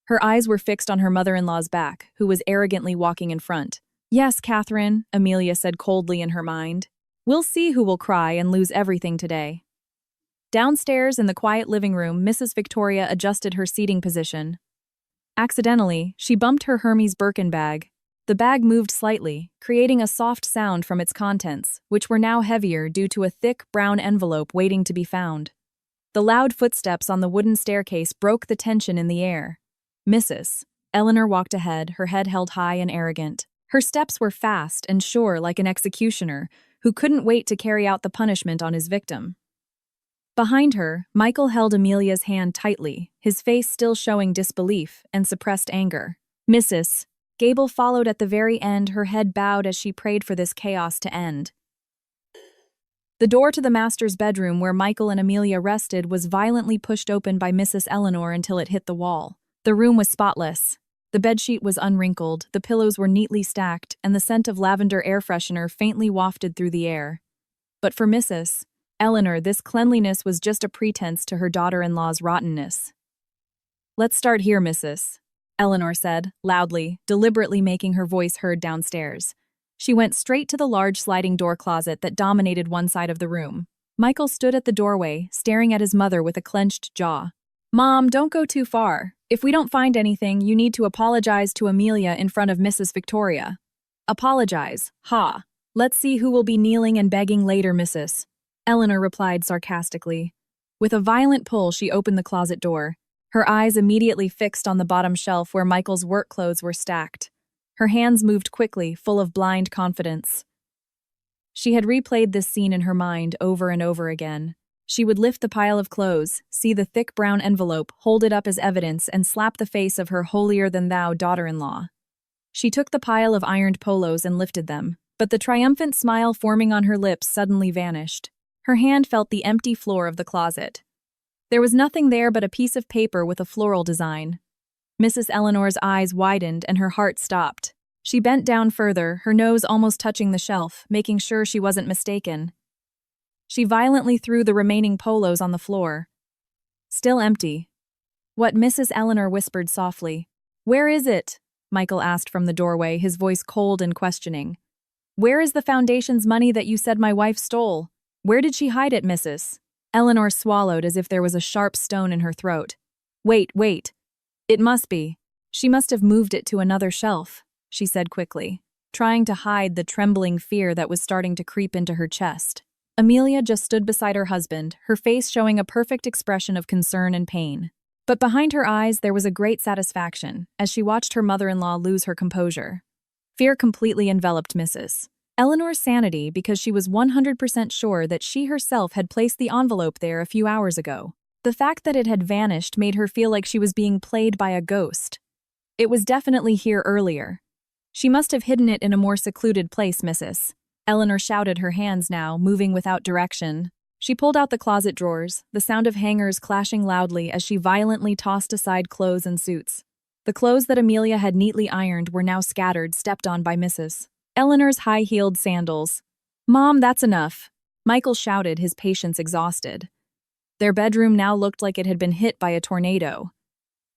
Her eyes were fixed on her mother-in-law's back, who was arrogantly walking in front. Yes, Catherine, Amelia said coldly in her mind. We'll see who will cry and lose everything today. Downstairs in the quiet living room, Mrs. Victoria adjusted her seating position. Accidentally, she bumped her Hermes Birkin bag. The bag moved slightly, creating a soft sound from its contents, which were now heavier due to a thick, brown envelope waiting to be found. The loud footsteps on the wooden staircase broke the tension in the air. Mrs. Eleanor walked ahead, her head held high and arrogant. Her steps were fast and sure like an executioner, who couldn't wait to carry out the punishment on his victim. Behind her, Michael held Amelia's hand tightly, his face still showing disbelief and suppressed anger. Mrs. Gable followed at the very end, her head bowed as she prayed for this chaos to end. The door to the master's bedroom where Michael and Amelia rested was violently pushed open by Mrs. Eleanor until it hit the wall. The room was spotless. The bedsheet was unwrinkled, the pillows were neatly stacked, and the scent of lavender air freshener faintly wafted through the air. But for Mrs. Eleanor, this cleanliness was just a pretense to her daughter-in-law's rottenness. "Let's start here, Mrs. Eleanor said, loudly, deliberately making her voice heard downstairs. She went straight to the large sliding door closet that dominated one side of the room. Michael stood at the doorway, staring at his mother with a clenched jaw. "Mom, don't go too far. If we don't find anything, you need to apologize to Amelia in front of Mrs. Victoria." "Apologize? Ha! Let's see who will be kneeling and begging later, Mrs. Eleanor replied sarcastically. With a violent pull, she opened the closet door. Her eyes immediately fixed on the bottom shelf where Michael's work clothes were stacked. Her hands moved quickly, full of blind confidence. She had replayed this scene in her mind over and over again. She would lift the pile of clothes, see the thick brown envelope, hold it up as evidence, and slap the face of her holier-than-thou daughter-in-law. She took the pile of ironed polos and lifted them, but the triumphant smile forming on her lips suddenly vanished. Her hand felt the empty floor of the closet. There was nothing there but a piece of paper with a floral design. Mrs. Eleanor's eyes widened and her heart stopped. She bent down further, her nose almost touching the shelf, making sure she wasn't mistaken. She violently threw the remaining polos on the floor. Still empty. What Mrs. Eleanor whispered softly. "Where is it?" Michael asked from the doorway, his voice cold and questioning. "Where is the foundation's money that you said my wife stole? Where did she hide it, Mrs.?" Eleanor swallowed as if there was a sharp stone in her throat. Wait. It must be. She must have moved it to another shelf," she said quickly, trying to hide the trembling fear that was starting to creep into her chest. Amelia just stood beside her husband, her face showing a perfect expression of concern and pain. But behind her eyes there was a great satisfaction as she watched her mother-in-law lose her composure. Fear completely enveloped Mrs. Eleanor's sanity because she was 100% sure that she herself had placed the envelope there a few hours ago. The fact that it had vanished made her feel like she was being played by a ghost. It was definitely here earlier. She must have hidden it in a more secluded place, Mrs. Eleanor shouted, her hands now moving without direction. She pulled out the closet drawers, the sound of hangers clashing loudly as she violently tossed aside clothes and suits. The clothes that Amelia had neatly ironed were now scattered, stepped on by Mrs. Eleanor's high-heeled sandals. "Mom, that's enough," Michael shouted, his patience exhausted. Their bedroom now looked like it had been hit by a tornado.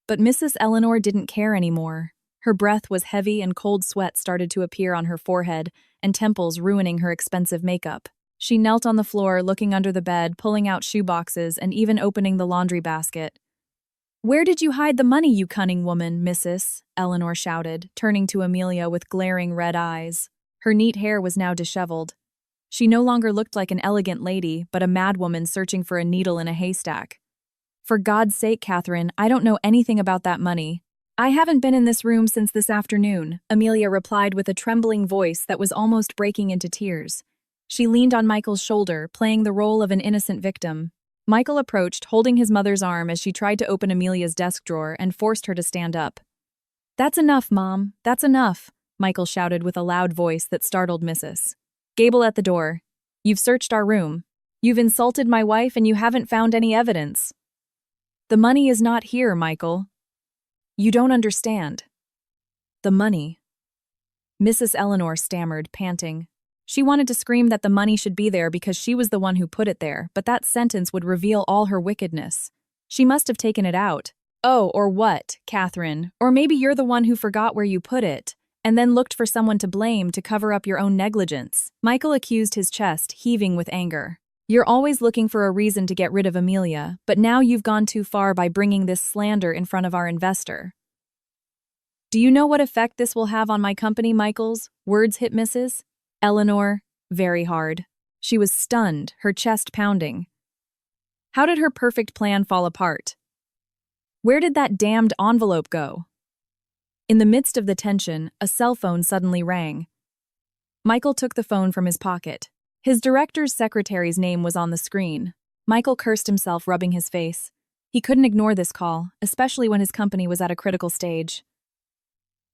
But Mrs. Eleanor didn't care anymore. Her breath was heavy and cold sweat started to appear on her forehead and temples, ruining her expensive makeup. She knelt on the floor, looking under the bed, pulling out shoeboxes and even opening the laundry basket. "Where did you hide the money, you cunning woman, Mrs.?" Eleanor shouted, turning to Amelia with glaring red eyes. Her neat hair was now disheveled. She no longer looked like an elegant lady, but a madwoman searching for a needle in a haystack. "For God's sake, Catherine, I don't know anything about that money." "I haven't been in this room since this afternoon," Amelia replied with a trembling voice that was almost breaking into tears. She leaned on Michael's shoulder, playing the role of an innocent victim. Michael approached, holding his mother's arm as she tried to open Amelia's desk drawer and forced her to stand up. "That's enough, Mom. That's enough," Michael shouted with a loud voice that startled Mrs. Gable at the door. "You've searched our room. You've insulted my wife and you haven't found any evidence." "The money is not here, Michael." "You don't understand." "The money." Mrs. Eleanor stammered, panting. She wanted to scream that the money should be there because she was the one who put it there, but that sentence would reveal all her wickedness. She must have taken it out. "Oh, or what, Catherine? Or maybe you're the one who forgot where you put it, and then looked for someone to blame to cover up your own negligence." Michael accused, his chest heaving with anger. "You're always looking for a reason to get rid of Amelia, but now you've gone too far by bringing this slander in front of our investor." Do you know what effect this will have on my company, Michaels? Words hit Mrs. Eleanor very hard. She was stunned, her chest pounding. How did her perfect plan fall apart? Where did that damned envelope go? In the midst of the tension, a cell phone suddenly rang. Michael took the phone from his pocket. His director's secretary's name was on the screen. Michael cursed himself, rubbing his face. He couldn't ignore this call, especially when his company was at a critical stage.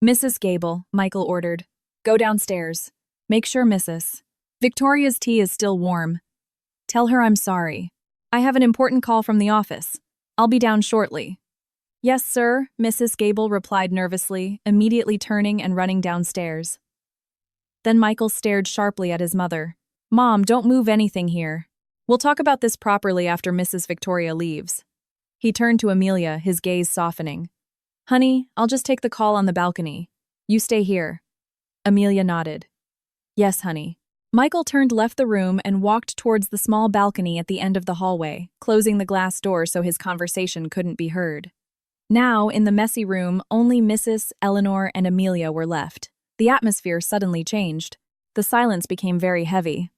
Mrs. Gable, Michael ordered. Go downstairs. Make sure Mrs. Victoria's tea is still warm. Tell her I'm sorry. I have an important call from the office. I'll be down shortly. Yes, sir, Mrs. Gable replied nervously, immediately turning and running downstairs. Then Michael stared sharply at his mother. Mom, don't move anything here. We'll talk about this properly after Mrs. Victoria leaves. He turned to Amelia, his gaze softening. Honey, I'll just take the call on the balcony. You stay here. Amelia nodded. Yes, honey. Michael left the room and walked towards the small balcony at the end of the hallway, closing the glass door so his conversation couldn't be heard. Now, in the messy room, only Mrs. Eleanor and Amelia were left. The atmosphere suddenly changed. The silence became very heavy.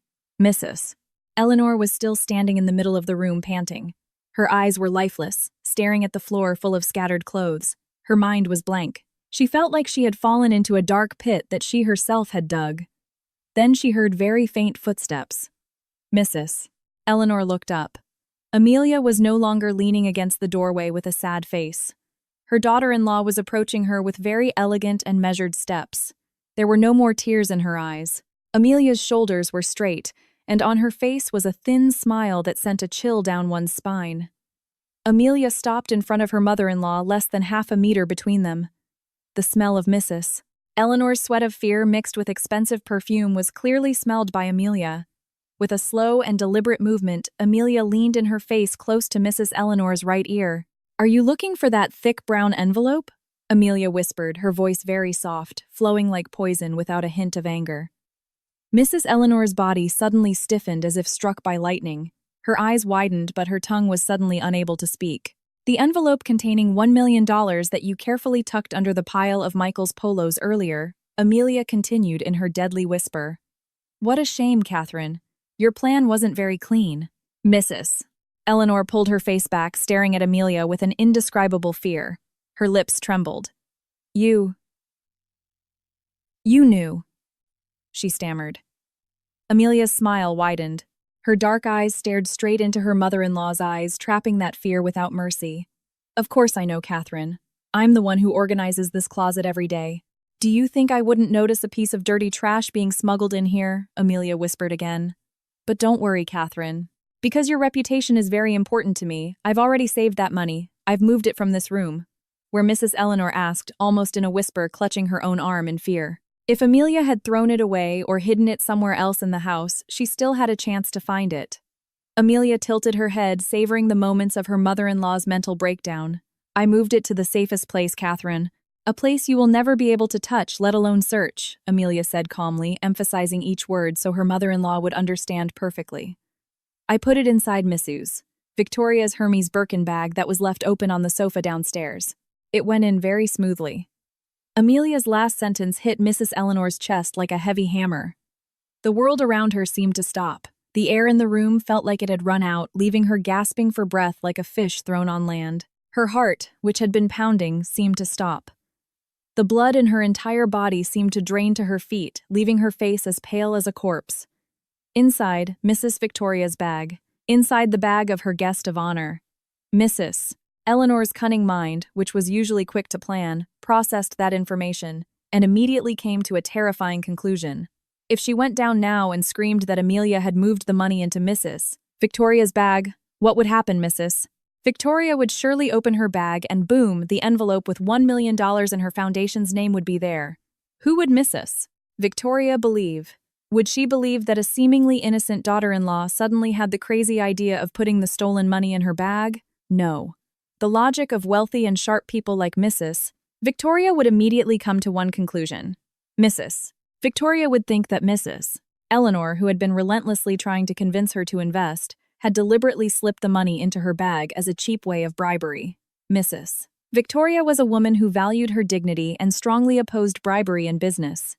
Mrs. Eleanor was still standing in the middle of the room, panting. Her eyes were lifeless, staring at the floor full of scattered clothes. Her mind was blank. She felt like she had fallen into a dark pit that she herself had dug. Then she heard very faint footsteps. Mrs. Eleanor looked up. Amelia was no longer leaning against the doorway with a sad face. Her daughter-in-law was approaching her with very elegant and measured steps. There were no more tears in her eyes. Amelia's shoulders were straight, and on her face was a thin smile that sent a chill down one's spine. Amelia stopped in front of her mother-in-law, less than half a meter between them. The smell of Mrs. Eleanor's sweat of fear mixed with expensive perfume was clearly smelled by Amelia. With a slow and deliberate movement, Amelia leaned in her face close to Mrs. Eleanor's right ear. Are you looking for that thick brown envelope? Amelia whispered, her voice very soft, flowing like poison without a hint of anger. Mrs. Eleanor's body suddenly stiffened as if struck by lightning. Her eyes widened, but her tongue was suddenly unable to speak. The envelope containing $1 million that you carefully tucked under the pile of Michael's polos earlier, Amelia continued in her deadly whisper. What a shame, Catherine. Your plan wasn't very clean. Mrs. Eleanor pulled her face back, staring at Amelia with an indescribable fear. Her lips trembled. You knew, she stammered. Amelia's smile widened. Her dark eyes stared straight into her mother-in-law's eyes, trapping that fear without mercy. Of course I know, Catherine. I'm the one who organizes this closet every day. Do you think I wouldn't notice a piece of dirty trash being smuggled in here? Amelia whispered again. But don't worry, Catherine. Because your reputation is very important to me, I've already saved that money. I've moved it from this room. Where Mrs. Eleanor asked, almost in a whisper, clutching her own arm in fear. If Amelia had thrown it away or hidden it somewhere else in the house, she still had a chance to find it. Amelia tilted her head, savoring the moments of her mother-in-law's mental breakdown. I moved it to the safest place, Catherine. A place you will never be able to touch, let alone search, Amelia said calmly, emphasizing each word so her mother-in-law would understand perfectly. I put it inside Mrs. Victoria's Hermes Birkin bag that was left open on the sofa downstairs. It went in very smoothly. Amelia's last sentence hit Mrs. Eleanor's chest like a heavy hammer. The world around her seemed to stop. The air in the room felt like it had run out, leaving her gasping for breath like a fish thrown on land. Her heart, which had been pounding, seemed to stop. The blood in her entire body seemed to drain to her feet, leaving her face as pale as a corpse. Inside, Mrs. Victoria's bag. Inside the bag of her guest of honor. Mrs. Eleanor's cunning mind, which was usually quick to plan, processed that information and immediately came to a terrifying conclusion. If she went down now and screamed that Amelia had moved the money into Mrs. Victoria's bag, what would happen, Mrs. Victoria would surely open her bag and boom, the envelope with $1 million in her foundation's name would be there. Who would Mrs. Victoria believe? Would she believe that a seemingly innocent daughter-in-law suddenly had the crazy idea of putting the stolen money in her bag? No. The logic of wealthy and sharp people like Mrs. Victoria would immediately come to one conclusion. Mrs. Victoria would think that Mrs. Eleanor, who had been relentlessly trying to convince her to invest, had deliberately slipped the money into her bag as a cheap way of bribery. Mrs. Victoria was a woman who valued her dignity and strongly opposed bribery in business.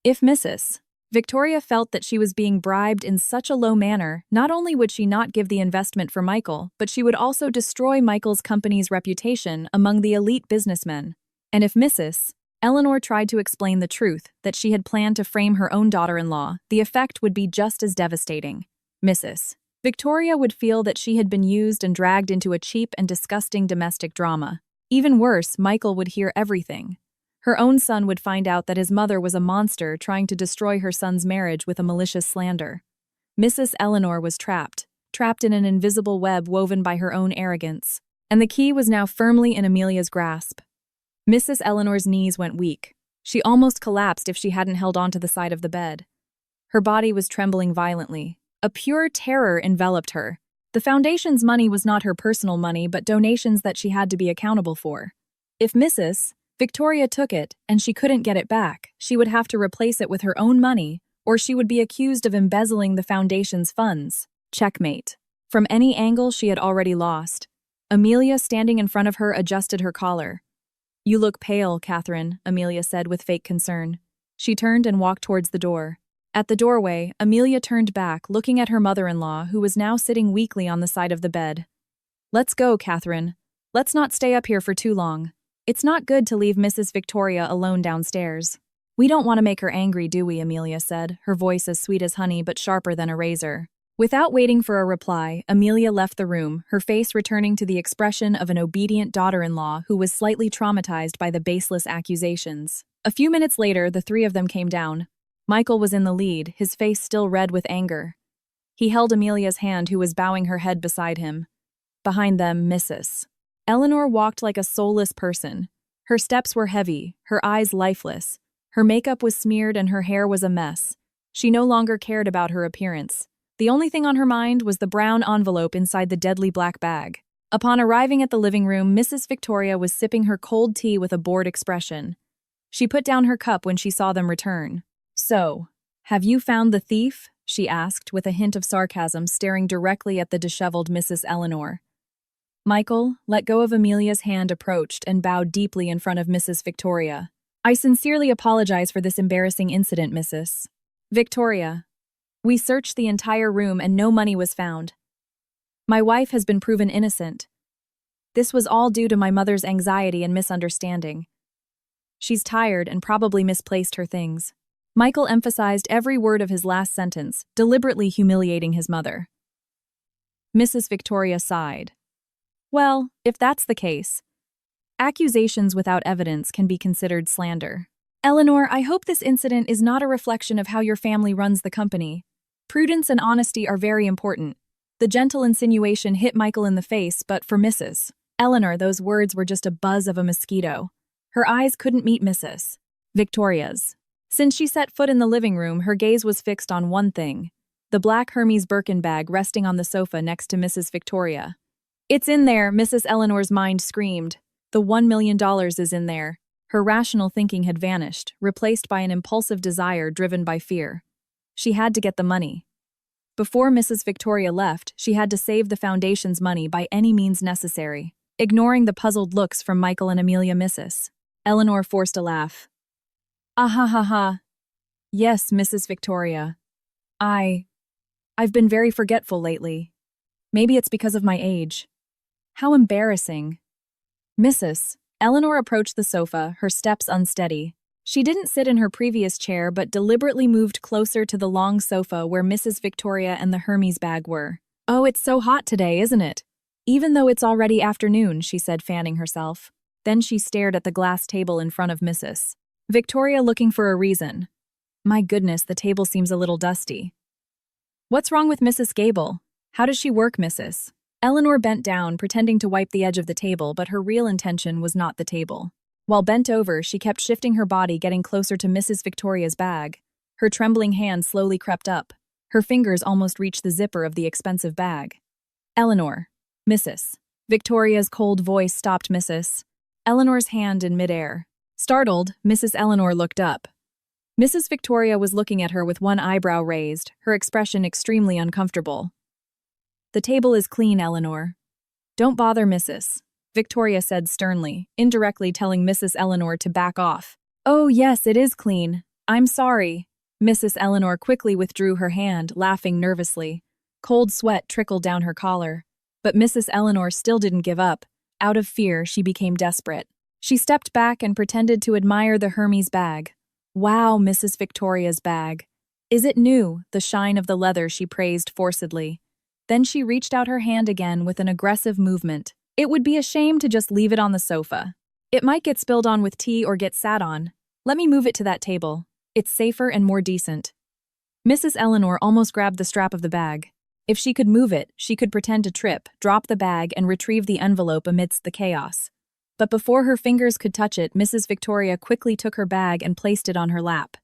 If Mrs. Victoria felt that she was being bribed in such a low manner, not only would she not give the investment for Michael, but she would also destroy Michael's company's reputation among the elite businessmen. And if Mrs. Eleanor tried to explain the truth, that she had planned to frame her own daughter-in-law, the effect would be just as devastating. Mrs. Victoria would feel that she had been used and dragged into a cheap and disgusting domestic drama. Even worse, Michael would hear everything. Her own son would find out that his mother was a monster trying to destroy her son's marriage with a malicious slander. Mrs. Eleanor was trapped in an invisible web woven by her own arrogance. And the key was now firmly in Amelia's grasp. Mrs. Eleanor's knees went weak. She almost collapsed if she hadn't held onto the side of the bed. Her body was trembling violently. A pure terror enveloped her. The foundation's money was not her personal money, but donations that she had to be accountable for. If Mrs. Victoria took it, and she couldn't get it back, she would have to replace it with her own money, or she would be accused of embezzling the foundation's funds. Checkmate. From any angle, she had already lost. Amelia, standing in front of her, adjusted her collar. "You look pale, Catherine," Amelia said with fake concern. She turned and walked towards the door. At the doorway, Amelia turned back, looking at her mother-in-law, who was now sitting weakly on the side of the bed. "Let's go, Catherine. Let's not stay up here for too long. It's not good to leave Mrs. Victoria alone downstairs." "We don't want to make her angry, do we?" Amelia said, her voice as sweet as honey but sharper than a razor. Without waiting for a reply, Amelia left the room, her face returning to the expression of an obedient daughter-in-law who was slightly traumatized by the baseless accusations. A few minutes later, the three of them came down. Michael was in the lead, his face still red with anger. He held Amelia's hand, who was bowing her head beside him. Behind them, Mrs. Eleanor walked like a soulless person. Her steps were heavy, her eyes lifeless. Her makeup was smeared and her hair was a mess. She no longer cared about her appearance. The only thing on her mind was the brown envelope inside the deadly black bag. Upon arriving at the living room, Mrs. Victoria was sipping her cold tea with a bored expression. She put down her cup when she saw them return. "So, have you found the thief?" she asked, with a hint of sarcasm, staring directly at the disheveled Mrs. Eleanor. Michael, let go of Amelia's hand, approached and bowed deeply in front of Mrs. Victoria. "I sincerely apologize for this embarrassing incident, Mrs. Victoria. We searched the entire room and no money was found. My wife has been proven innocent. This was all due to my mother's anxiety and misunderstanding. She's tired and probably misplaced her things." Michael emphasized every word of his last sentence, deliberately humiliating his mother. Mrs. Victoria sighed. "Well, if that's the case, accusations without evidence can be considered slander. Eleanor, I hope this incident is not a reflection of how your family runs the company. Prudence and honesty are very important." The gentle insinuation hit Michael in the face, but for Mrs. Eleanor, those words were just a buzz of a mosquito. Her eyes couldn't meet Mrs. Victoria's. Since she set foot in the living room, her gaze was fixed on one thing: the black Hermes Birkin bag resting on the sofa next to Mrs. Victoria. "It's in there," Mrs. Eleanor's mind screamed. "The $1 million is in there." Her rational thinking had vanished, replaced by an impulsive desire driven by fear. She had to get the money. Before Mrs. Victoria left, she had to save the foundation's money by any means necessary. Ignoring the puzzled looks from Michael and Amelia, Mrs. Eleanor forced a laugh. "Ah ha ha ha. Yes, Mrs. Victoria. I've been very forgetful lately. Maybe it's because of my age. How embarrassing." Mrs. Eleanor approached the sofa, her steps unsteady. She didn't sit in her previous chair but deliberately moved closer to the long sofa where Mrs. Victoria and the Hermes bag were. "Oh, it's so hot today, isn't it? Even though it's already afternoon," she said, fanning herself. Then she stared at the glass table in front of Mrs. Victoria, looking for a reason. "My goodness, the table seems a little dusty." "What's wrong with Mrs. Gable? How does she work, Mrs.?" Eleanor bent down, pretending to wipe the edge of the table, but her real intention was not the table. While bent over, she kept shifting her body, getting closer to Mrs. Victoria's bag. Her trembling hand slowly crept up. Her fingers almost reached the zipper of the expensive bag. "Eleanor." Mrs. Victoria's cold voice stopped Mrs. Eleanor's hand in midair. Startled, Mrs. Eleanor looked up. Mrs. Victoria was looking at her with one eyebrow raised, her expression extremely uncomfortable. "The table is clean, Eleanor. Don't bother Mrs. Victoria said sternly, indirectly telling Mrs. Eleanor to back off. "Oh, yes, it is clean. I'm sorry." Mrs. Eleanor quickly withdrew her hand, laughing nervously. Cold sweat trickled down her collar. But Mrs. Eleanor still didn't give up. Out of fear, she became desperate. She stepped back and pretended to admire the Hermes bag. "Wow, Mrs. Victoria's bag. Is it new?" The shine of the leather she praised forcedly. Then she reached out her hand again with an aggressive movement. "It would be a shame to just leave it on the sofa. It might get spilled on with tea or get sat on. Let me move it to that table. It's safer and more decent." Mrs. Eleanor almost grabbed the strap of the bag. If she could move it, she could pretend to trip, drop the bag, and retrieve the envelope amidst the chaos. But before her fingers could touch it, Mrs. Victoria quickly took her bag and placed it on her lap.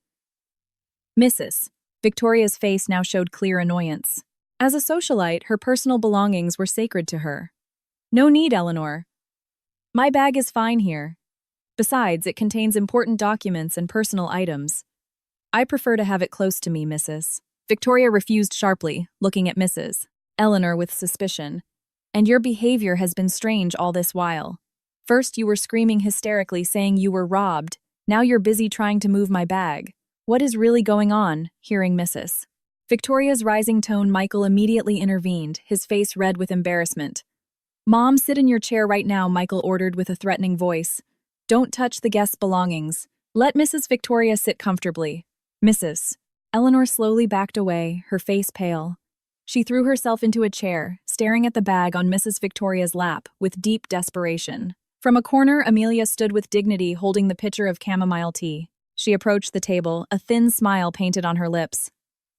"Mrs." Victoria's face now showed clear annoyance. As a socialite, her personal belongings were sacred to her. "No need, Eleanor. My bag is fine here. Besides, it contains important documents and personal items. I prefer to have it close to me, Mrs." Victoria refused sharply, looking at Mrs. Eleanor with suspicion. "And your behavior has been strange all this while. First, you were screaming hysterically, saying you were robbed. Now you're busy trying to move my bag. What is really going on?" Hearing Mrs. Victoria's rising tone, Michael immediately intervened, his face red with embarrassment. "Mom, sit in your chair right now," Michael ordered with a threatening voice. "Don't touch the guests' belongings. Let Mrs. Victoria sit comfortably." Mrs. Eleanor slowly backed away, her face pale. She threw herself into a chair, staring at the bag on Mrs. Victoria's lap with deep desperation. From a corner, Amelia stood with dignity holding the pitcher of chamomile tea. She approached the table, a thin smile painted on her lips.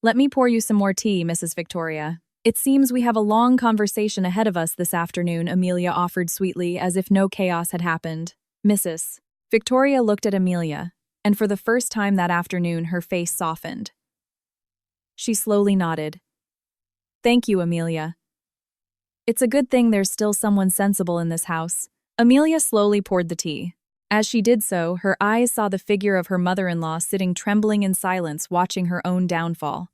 "Let me pour you some more tea, Mrs. Victoria. It seems we have a long conversation ahead of us this afternoon," Amelia offered sweetly, as if no chaos had happened. Mrs. Victoria looked at Amelia, and for the first time that afternoon her face softened. She slowly nodded. "Thank you, Amelia. It's a good thing there's still someone sensible in this house." Amelia slowly poured the tea. As she did so, her eyes saw the figure of her mother-in-law sitting trembling in silence, watching her own downfall.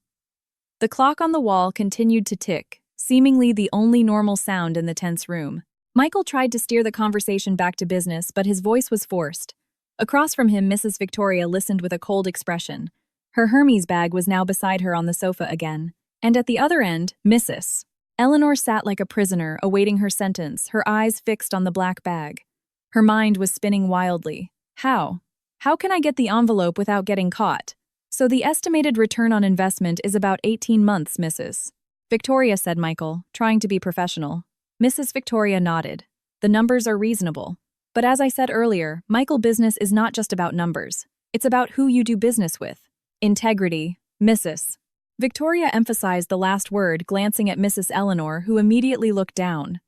The clock on the wall continued to tick, seemingly the only normal sound in the tense room. Michael tried to steer the conversation back to business, but his voice was forced. Across from him, Mrs. Victoria listened with a cold expression. Her Hermes bag was now beside her on the sofa again. And at the other end, Mrs. Eleanor sat like a prisoner, awaiting her sentence, her eyes fixed on the black bag. Her mind was spinning wildly. How? How can I get the envelope without getting caught? "So the estimated return on investment is about 18 months, Mrs. Victoria," said Michael, trying to be professional. Mrs. Victoria nodded. "The numbers are reasonable. But as I said earlier, Michael, business is not just about numbers. It's about who you do business with. Integrity, Mrs. Victoria emphasized the last word, glancing at Mrs. Eleanor, who immediately looked down.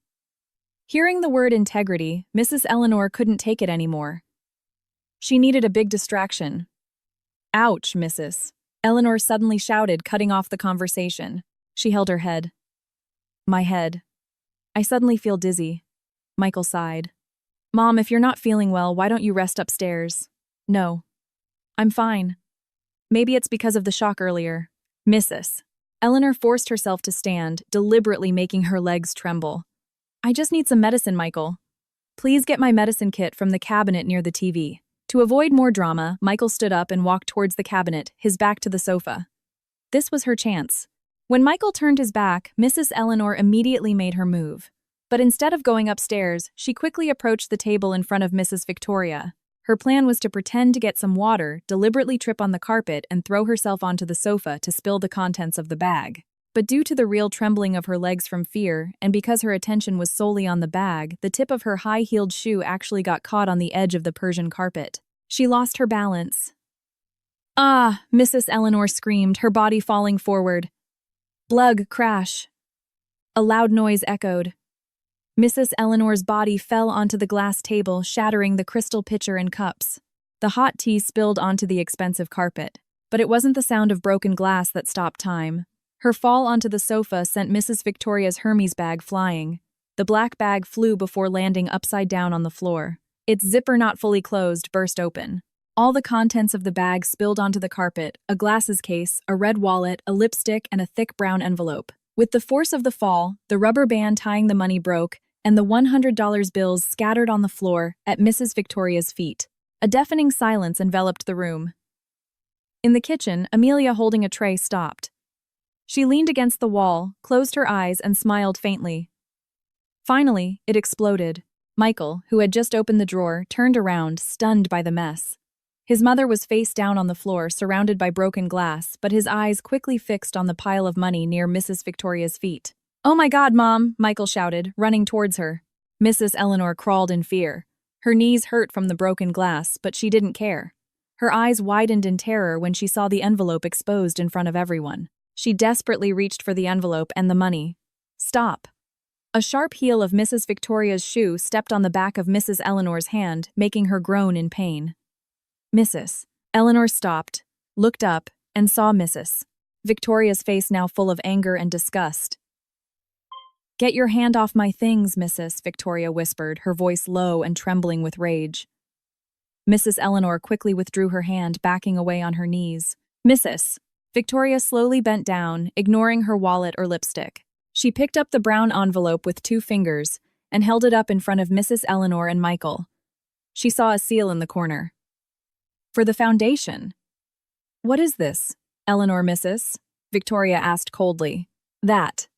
Hearing the word integrity, Mrs. Eleanor couldn't take it anymore. She needed a big distraction. "Ouch, Mrs. Eleanor suddenly shouted, cutting off the conversation. She held her head. "My head. I suddenly feel dizzy." Michael sighed. "Mom, if you're not feeling well, why don't you rest upstairs?" "No. I'm fine. Maybe it's because of the shock earlier." Mrs. Eleanor forced herself to stand, deliberately making her legs tremble. "I just need some medicine, Michael. Please get my medicine kit from the cabinet near the TV." To avoid more drama, Michael stood up and walked towards the cabinet, his back to the sofa. This was her chance. When Michael turned his back, Mrs. Eleanor immediately made her move. But instead of going upstairs, she quickly approached the table in front of Mrs. Victoria. Her plan was to pretend to get some water, deliberately trip on the carpet, and throw herself onto the sofa to spill the contents of the bag. But due to the real trembling of her legs from fear, and because her attention was solely on the bag, the tip of her high-heeled shoe actually got caught on the edge of the Persian carpet. She lost her balance. "Ah!" Mrs. Eleanor screamed, her body falling forward. Blug, crash. A loud noise echoed. Mrs. Eleanor's body fell onto the glass table, shattering the crystal pitcher and cups. The hot tea spilled onto the expensive carpet. But it wasn't the sound of broken glass that stopped time. Her fall onto the sofa sent Mrs. Victoria's Hermes bag flying. The black bag flew before landing upside down on the floor. Its zipper not fully closed burst open. All the contents of the bag spilled onto the carpet, a glasses case, a red wallet, a lipstick, and a thick brown envelope. With the force of the fall, the rubber band tying the money broke, and the $100 bills scattered on the floor at Mrs. Victoria's feet. A deafening silence enveloped the room. In the kitchen, Amelia, holding a tray, stopped. She leaned against the wall, closed her eyes, and smiled faintly. Finally, it exploded. Michael, who had just opened the drawer, turned around, stunned by the mess. His mother was face down on the floor, surrounded by broken glass, but his eyes quickly fixed on the pile of money near Mrs. Victoria's feet. "Oh my God, Mom!" Michael shouted, running towards her. Mrs. Eleanor crawled in fear. Her knees hurt from the broken glass, but she didn't care. Her eyes widened in terror when she saw the envelope exposed in front of everyone. She desperately reached for the envelope and the money. "Stop!" A sharp heel of Mrs. Victoria's shoe stepped on the back of Mrs. Eleanor's hand, making her groan in pain. Mrs. Eleanor stopped, looked up, and saw Mrs. Victoria's face now full of anger and disgust. "Get your hand off my things, Mrs. Victoria whispered, her voice low and trembling with rage. Mrs. Eleanor quickly withdrew her hand, backing away on her knees. "Mrs. Victoria slowly bent down, ignoring her wallet or lipstick. She picked up the brown envelope with 2 fingers and held it up in front of Mrs. Eleanor and Michael. She saw a seal in the corner. "For the foundation." "What is this, Eleanor, Mrs.?" Victoria asked coldly. That's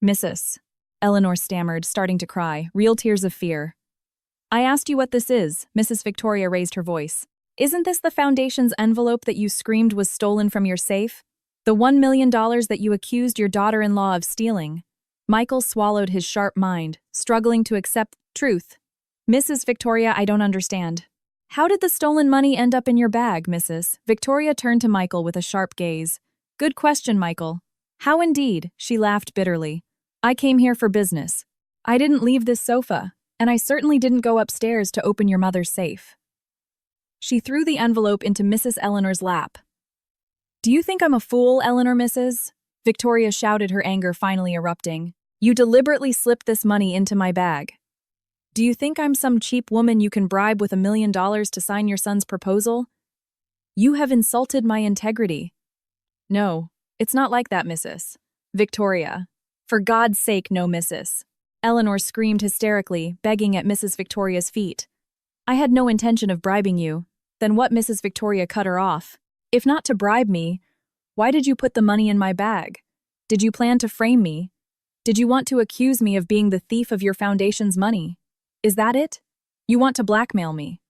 Mrs. Eleanor stammered, starting to cry, real tears of fear. "I asked you what this is," Mrs. Victoria raised her voice. "Isn't this the foundation's envelope that you screamed was stolen from your safe? The $1 million that you accused your daughter-in-law of stealing?" Michael swallowed his sharp mind, struggling to accept truth. "Mrs. Victoria, I don't understand. How did the stolen money end up in your bag, Mrs.?" Victoria turned to Michael with a sharp gaze. "Good question, Michael." "How indeed?" She laughed bitterly. "I came here for business. I didn't leave this sofa, and I certainly didn't go upstairs to open your mother's safe." She threw the envelope into Mrs. Eleanor's lap. "Do you think I'm a fool, Eleanor, Mrs.?" Victoria shouted, her anger finally erupting. "You deliberately slipped this money into my bag. Do you think I'm some cheap woman you can bribe with $1 million to sign your son's proposal? You have insulted my integrity." "No, it's not like that, Mrs. Victoria. For God's sake, no, Mrs." Eleanor screamed hysterically, begging at Mrs. Victoria's feet. "I had no intention of bribing you." Then what? Mrs. Victoria cut her off. "If not to bribe me, why did you put the money in my bag? Did you plan to frame me? Did you want to accuse me of being the thief of your foundation's money? Is that it? You want to blackmail me?"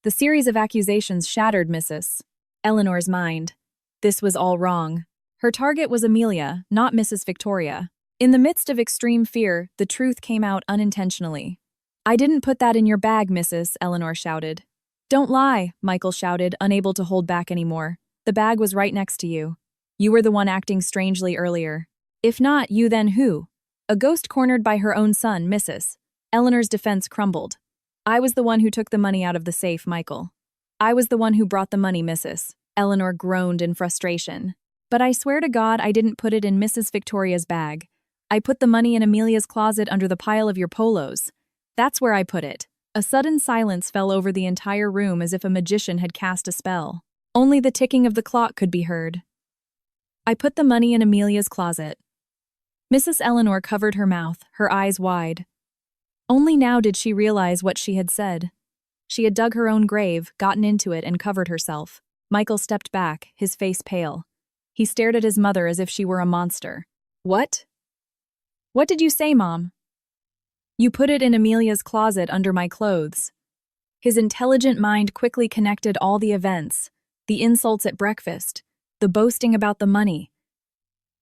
The series of accusations shattered Mrs. Eleanor's mind. This was all wrong. Her target was Amelia, not Mrs. Victoria. In the midst of extreme fear, the truth came out unintentionally. "I didn't put that in your bag, Mrs. Eleanor shouted. "Don't lie," Michael shouted, unable to hold back anymore. "The bag was right next to you. You were the one acting strangely earlier. If not you, then who?" A ghost cornered by her own son, Mrs. Eleanor's defense crumbled. "I was the one who took the money out of the safe, Michael. I was the one who brought the money, Mrs. Eleanor groaned in frustration. "But I swear to God I didn't put it in Mrs. Victoria's bag. I put the money in Amelia's closet under the pile of your polos. That's where I put it." A sudden silence fell over the entire room as if a magician had cast a spell. Only the ticking of the clock could be heard. "I put the money in Amelia's closet." Mrs. Eleanor covered her mouth, her eyes wide. Only now did she realize what she had said. She had dug her own grave, gotten into it, and covered herself. Michael stepped back, his face pale. He stared at his mother as if she were a monster. "What? What did you say, Mom?" "You put it in Amelia's closet under my clothes." His intelligent mind quickly connected all the events, the insults at breakfast, the boasting about the money,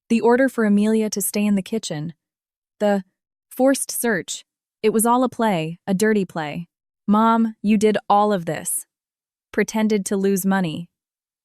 the order for Amelia to stay in the kitchen, the forced search. It was all a play, a dirty play. "Mom, you did all of this. Pretended to lose money.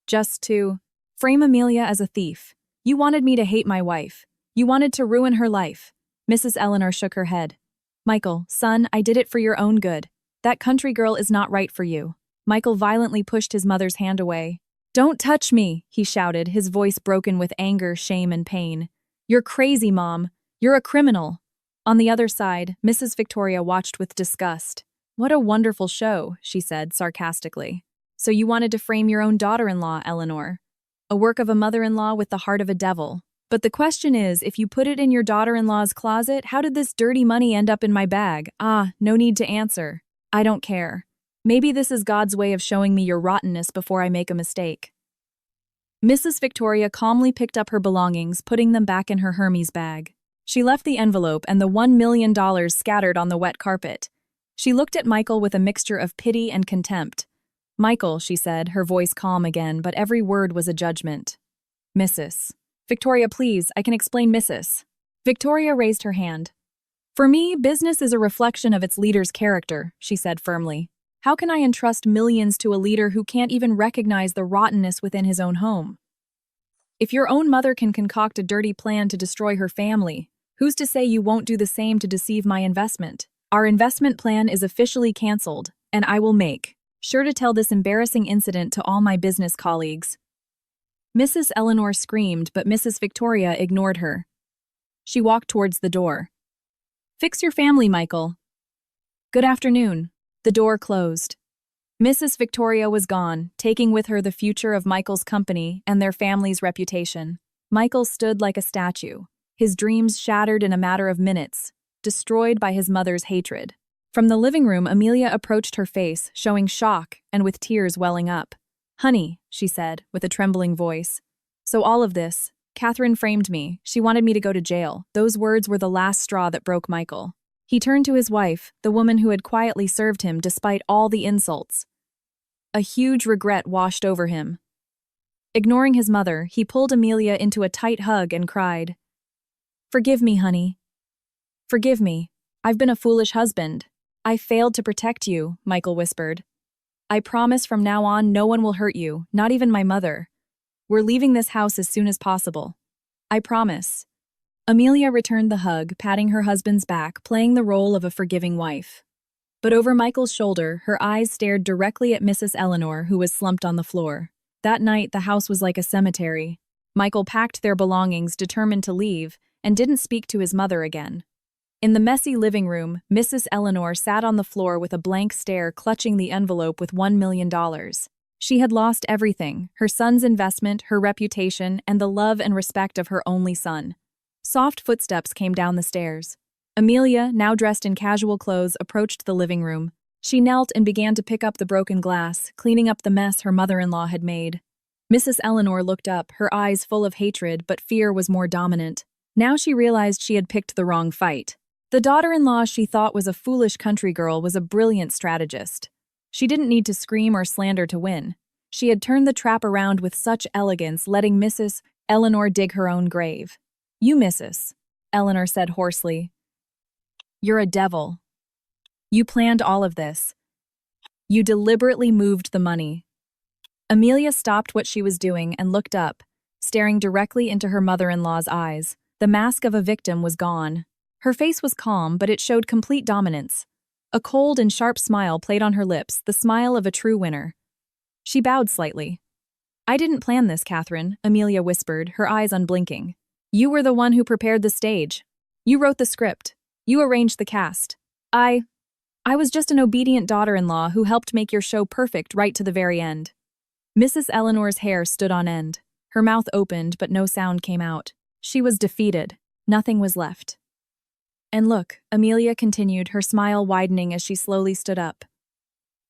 Just to frame Amelia as a thief. You wanted me to hate my wife. You wanted to ruin her life." Mrs. Eleanor shook her head. "Michael, son, I did it for your own good. That country girl is not right for you." Michael violently pushed his mother's hand away. "Don't touch me," he shouted, his voice broken with anger, shame, and pain. "You're crazy, Mom. You're a criminal." On the other side, Mrs. Victoria watched with disgust. "What a wonderful show," she said sarcastically. "So you wanted to frame your own daughter-in-law, Eleanor. A work of a mother-in-law with the heart of a devil. But the question is, if you put it in your daughter-in-law's closet, how did this dirty money end up in my bag? Ah, no need to answer. I don't care. Maybe this is God's way of showing me your rottenness before I make a mistake. Mrs. Victoria calmly picked up her belongings, putting them back in her Hermes bag. She left the envelope and the $1 million scattered on the wet carpet. She looked at Michael with a mixture of pity and contempt. Michael, she said, her voice calm again, but every word was a judgment. Mrs. Victoria, please, I can explain, Mrs. Victoria raised her hand. For me, business is a reflection of its leader's character, she said firmly. How can I entrust millions to a leader who can't even recognize the rottenness within his own home? If your own mother can concoct a dirty plan to destroy her family, who's to say you won't do the same to deceive my investment? Our investment plan is officially canceled, and I will make sure to tell this embarrassing incident to all my business colleagues. Mrs. Eleanor screamed, but Mrs. Victoria ignored her. She walked towards the door. Fix your family, Michael. Good afternoon. The door closed. Mrs. Victoria was gone, taking with her the future of Michael's company and their family's reputation. Michael stood like a statue, his dreams shattered in a matter of minutes, destroyed by his mother's hatred. From the living room, Amelia approached her face, showing shock and with tears welling up. Honey, she said, with a trembling voice. So all of this, Catherine framed me. She wanted me to go to jail. Those words were the last straw that broke Michael. He turned to his wife, the woman who had quietly served him despite all the insults. A huge regret washed over him. Ignoring his mother, he pulled Amelia into a tight hug and cried, Forgive me, honey. Forgive me. I've been a foolish husband. I failed to protect you, Michael whispered. I promise from now on no one will hurt you, not even my mother. We're leaving this house as soon as possible. I promise. Amelia returned the hug, patting her husband's back, playing the role of a forgiving wife. But over Michael's shoulder, her eyes stared directly at Mrs. Eleanor, who was slumped on the floor. That night, the house was like a cemetery. Michael packed their belongings, determined to leave, and didn't speak to his mother again. In the messy living room, Mrs. Eleanor sat on the floor with a blank stare, clutching the envelope with $1 million. She had lost everything, her son's investment, her reputation, and the love and respect of her only son. Soft footsteps came down the stairs. Amelia, now dressed in casual clothes, approached the living room. She knelt and began to pick up the broken glass, cleaning up the mess her mother-in-law had made. Mrs. Eleanor looked up, her eyes full of hatred, but fear was more dominant. Now she realized she had picked the wrong fight. The daughter-in-law she thought was a foolish country girl was a brilliant strategist. She didn't need to scream or slander to win. She had turned the trap around with such elegance, letting Mrs. Eleanor dig her own grave. You, Mrs. Eleanor said hoarsely. You're a devil. You planned all of this. You deliberately moved the money. Amelia stopped what she was doing and looked up, staring directly into her mother-in-law's eyes. The mask of a victim was gone. Her face was calm, but it showed complete dominance. A cold and sharp smile played on her lips, the smile of a true winner. She bowed slightly. I didn't plan this, Catherine, Amelia whispered, her eyes unblinking. You were the one who prepared the stage. You wrote the script. You arranged the cast. I was just an obedient daughter-in-law who helped make your show perfect right to the very end. Mrs. Eleanor's hair stood on end. Her mouth opened, but no sound came out. She was defeated. Nothing was left. And look, Amelia continued, her smile widening as she slowly stood up.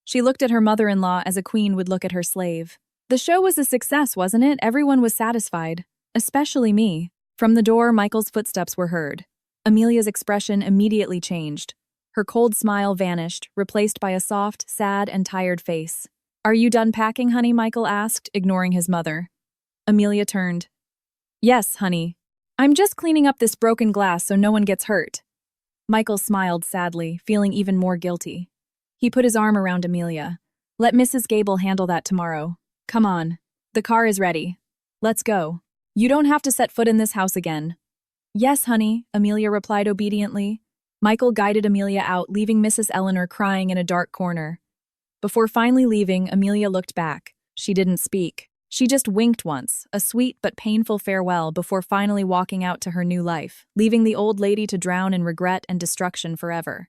She looked at her mother-in-law as a queen would look at her slave. The show was a success, wasn't it? Everyone was satisfied. Especially me. From the door, Michael's footsteps were heard. Amelia's expression immediately changed. Her cold smile vanished, replaced by a soft, sad, and tired face. Are you done packing, honey? Michael asked, ignoring his mother. Amelia turned. Yes, honey. I'm just cleaning up this broken glass so no one gets hurt. Michael smiled sadly, feeling even more guilty. He put his arm around Amelia. Let Mrs. Gable handle that tomorrow. Come on. The car is ready. Let's go. You don't have to set foot in this house again. Yes, honey, Amelia replied obediently. Michael guided Amelia out, leaving Mrs. Eleanor crying in a dark corner. Before finally leaving, Amelia looked back. She didn't speak. She just winked once, a sweet but painful farewell before finally walking out to her new life, leaving the old lady to drown in regret and destruction forever.